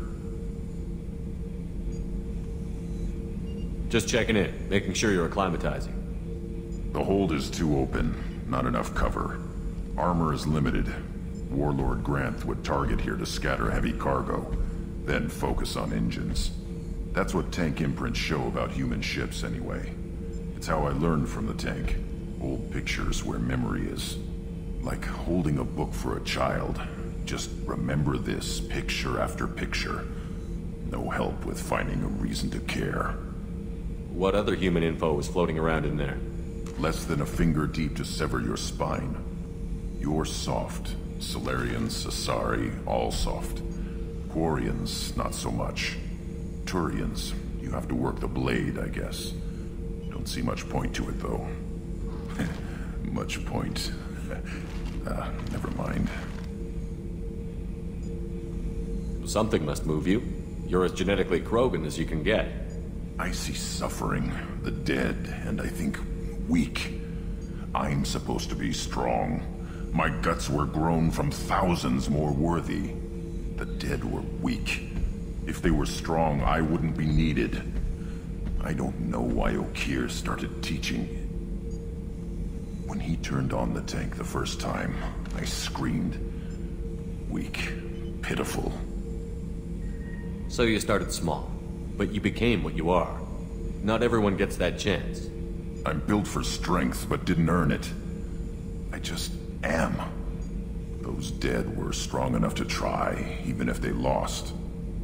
[SPEAKER 11] Just checking in, making sure you're acclimatizing.
[SPEAKER 4] The hold is too open. Not enough cover. Armor is limited. Warlord Granth would target here to scatter heavy cargo, then focus on engines. That's what tank imprints show about human ships, anyway. It's how I learned from the tank. Old pictures where memory is. Like holding a book for a child. Just remember this, picture after picture. No help with finding a reason to care.
[SPEAKER 11] What other human info is floating around in there?
[SPEAKER 4] Less than a finger deep to sever your spine. You're soft. Solarians, Asari, all soft. Quarians, not so much. Turians, you have to work the blade, I guess. Don't see much point to it, though. Much point. Never mind.
[SPEAKER 11] Something must move you. You're as genetically Krogan as you can get.
[SPEAKER 4] I see suffering, the dead, and I think weak. I'm supposed to be strong. My guts were grown from thousands more worthy. The dead were weak. If they were strong, I wouldn't be needed. I don't know why Okeer started teaching. When he turned on the tank the first time, I screamed. Weak. Pitiful.
[SPEAKER 11] So you started small, but you became what you are. Not everyone gets that chance.
[SPEAKER 4] I'm built for strength, but didn't earn it. I just am. Those dead were strong enough to try, even if they lost.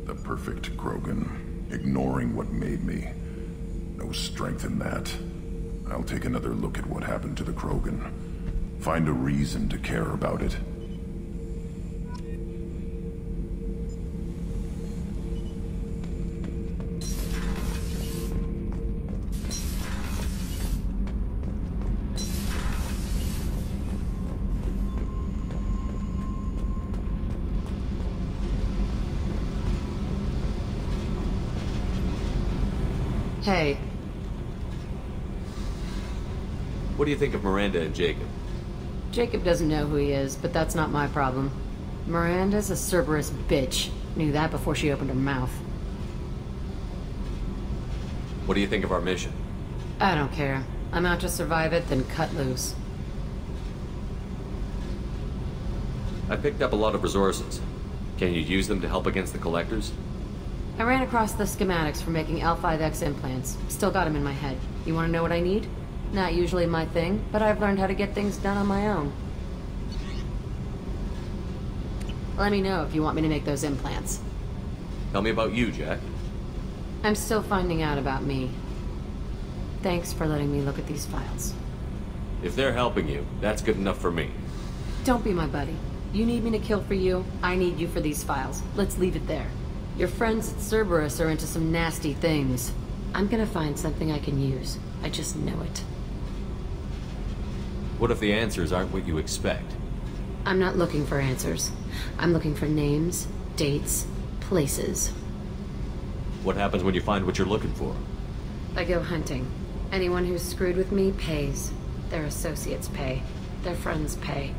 [SPEAKER 4] The perfect Krogan, ignoring what made me. No strength in that. I'll take another look at what happened to the Krogan. Find a reason to care about it.
[SPEAKER 15] Hey.
[SPEAKER 11] What do you think of Miranda and Jacob?
[SPEAKER 15] Jacob doesn't know who he is, but that's not my problem. Miranda's a Cerberus bitch. Knew that before she opened her mouth.
[SPEAKER 11] What do you think of our mission?
[SPEAKER 15] I don't care. I'm out to survive it, then cut loose.
[SPEAKER 11] I picked up a lot of resources. Can you use them to help against the Collectors?
[SPEAKER 15] I ran across the schematics for making L5X implants. Still got them in my head. You want to know what I need? Not usually my thing, but I've learned how to get things done on my own. Let me know if you want me to make those implants.
[SPEAKER 11] Tell me about you, Jack.
[SPEAKER 15] I'm still finding out about me. Thanks for letting me look at these files.
[SPEAKER 11] If they're helping you, that's good enough for me.
[SPEAKER 15] Don't be my buddy. You need me to kill for you, I need you for these files. Let's leave it there. Your friends at Cerberus are into some nasty things. I'm gonna find something I can use. I just know it.
[SPEAKER 11] What if the answers aren't what you expect?
[SPEAKER 15] I'm not looking for answers. I'm looking for names, dates, places.
[SPEAKER 11] What happens when you find what you're looking for?
[SPEAKER 15] I go hunting. Anyone who's screwed with me pays. Their associates pay. Their friends pay.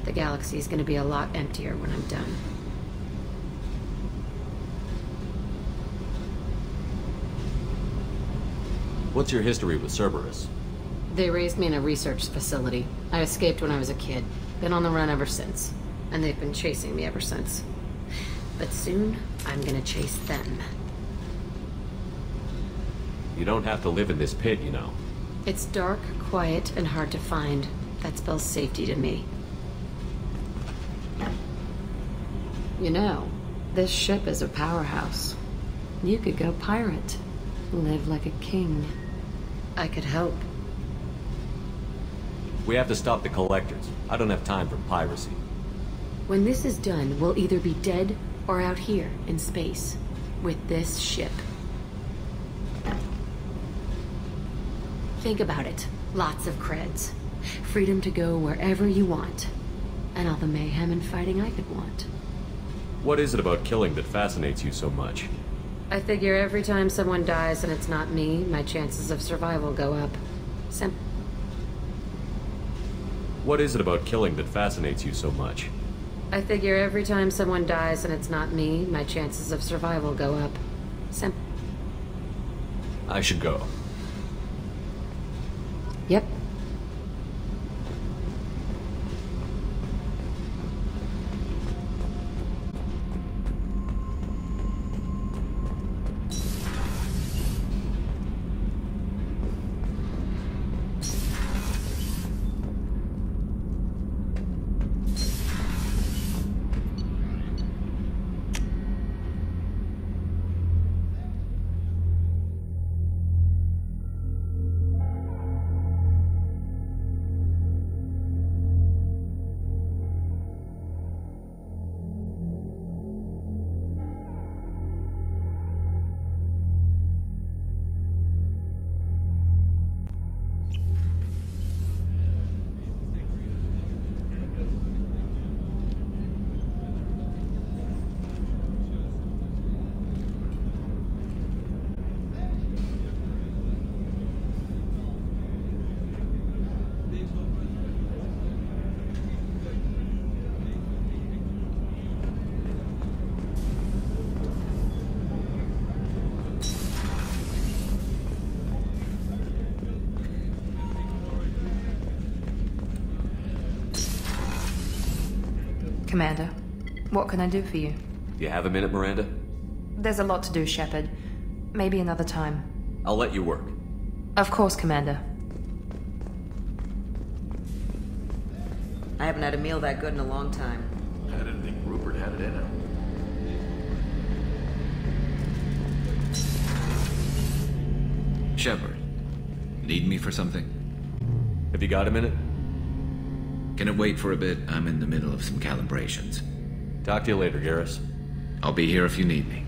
[SPEAKER 15] The galaxy's gonna be a lot emptier when I'm done.
[SPEAKER 11] What's your history with Cerberus?
[SPEAKER 15] They raised me in a research facility. I escaped when I was a kid. Been on the run ever since. And they've been chasing me ever since. But soon, I'm gonna chase them.
[SPEAKER 11] You don't have to live in this pit, you know.
[SPEAKER 15] It's dark, quiet, and hard to find. That spells safety to me. You know, this ship is a powerhouse. You could go pirate. Live like a king. I could help.
[SPEAKER 11] We have to stop the Collectors. I don't have time for piracy.
[SPEAKER 15] When this is done, we'll either be dead or out here in space. With this ship. Think about it. Lots of creds. Freedom to go wherever you want. And all the mayhem and fighting I could want.
[SPEAKER 11] What is it about killing that fascinates you so much?
[SPEAKER 15] I figure every time someone dies and it's not me, my chances of survival go up.
[SPEAKER 11] What is it about killing that fascinates you so much?
[SPEAKER 15] I figure every time someone dies and it's not me, my chances of survival go up.
[SPEAKER 11] I should go.
[SPEAKER 15] Yep.
[SPEAKER 18] Commander, what can I do for you?
[SPEAKER 11] Do you have a minute, Miranda?
[SPEAKER 18] There's a lot to do, Shepard. Maybe another time.
[SPEAKER 11] I'll let you work.
[SPEAKER 18] Of course, Commander.
[SPEAKER 16] I haven't had a meal that good in a long time.
[SPEAKER 6] I didn't think Rupert had it in him.
[SPEAKER 20] Shepard, need me for something?
[SPEAKER 11] Have you got a minute?
[SPEAKER 20] Can it wait for a bit? I'm in the middle of some calibrations.
[SPEAKER 11] Talk to you later, Garrus.
[SPEAKER 20] I'll be here if you need me.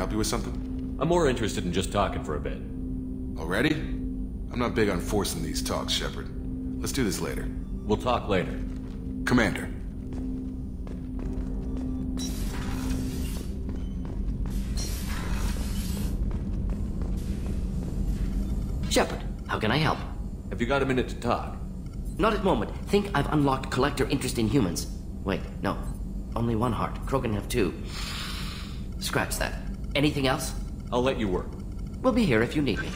[SPEAKER 9] help you with something?
[SPEAKER 11] I'm more interested in just talking for a bit.
[SPEAKER 9] Already? I'm not big on forcing these talks, Shepard. Let's do this later.
[SPEAKER 11] We'll talk later.
[SPEAKER 9] Commander.
[SPEAKER 17] Shepard, how can I help?
[SPEAKER 11] Have you got a minute to talk?
[SPEAKER 17] Not at the moment. Think I've unlocked collector interest in humans. Wait, no. Only one heart. Krogan have two. Scratch that. Anything else?
[SPEAKER 11] I'll let you work.
[SPEAKER 17] We'll be here if you need me.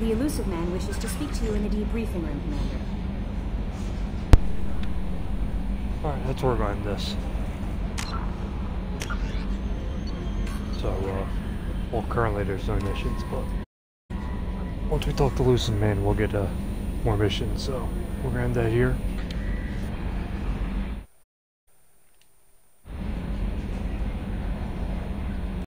[SPEAKER 7] The elusive man wishes to speak to you in the debriefing room, Commander.
[SPEAKER 3] Alright, let's work on this. So, well, currently there's no missions, but once we talk to Lucid Man, we'll get more missions, so we're gonna end that here.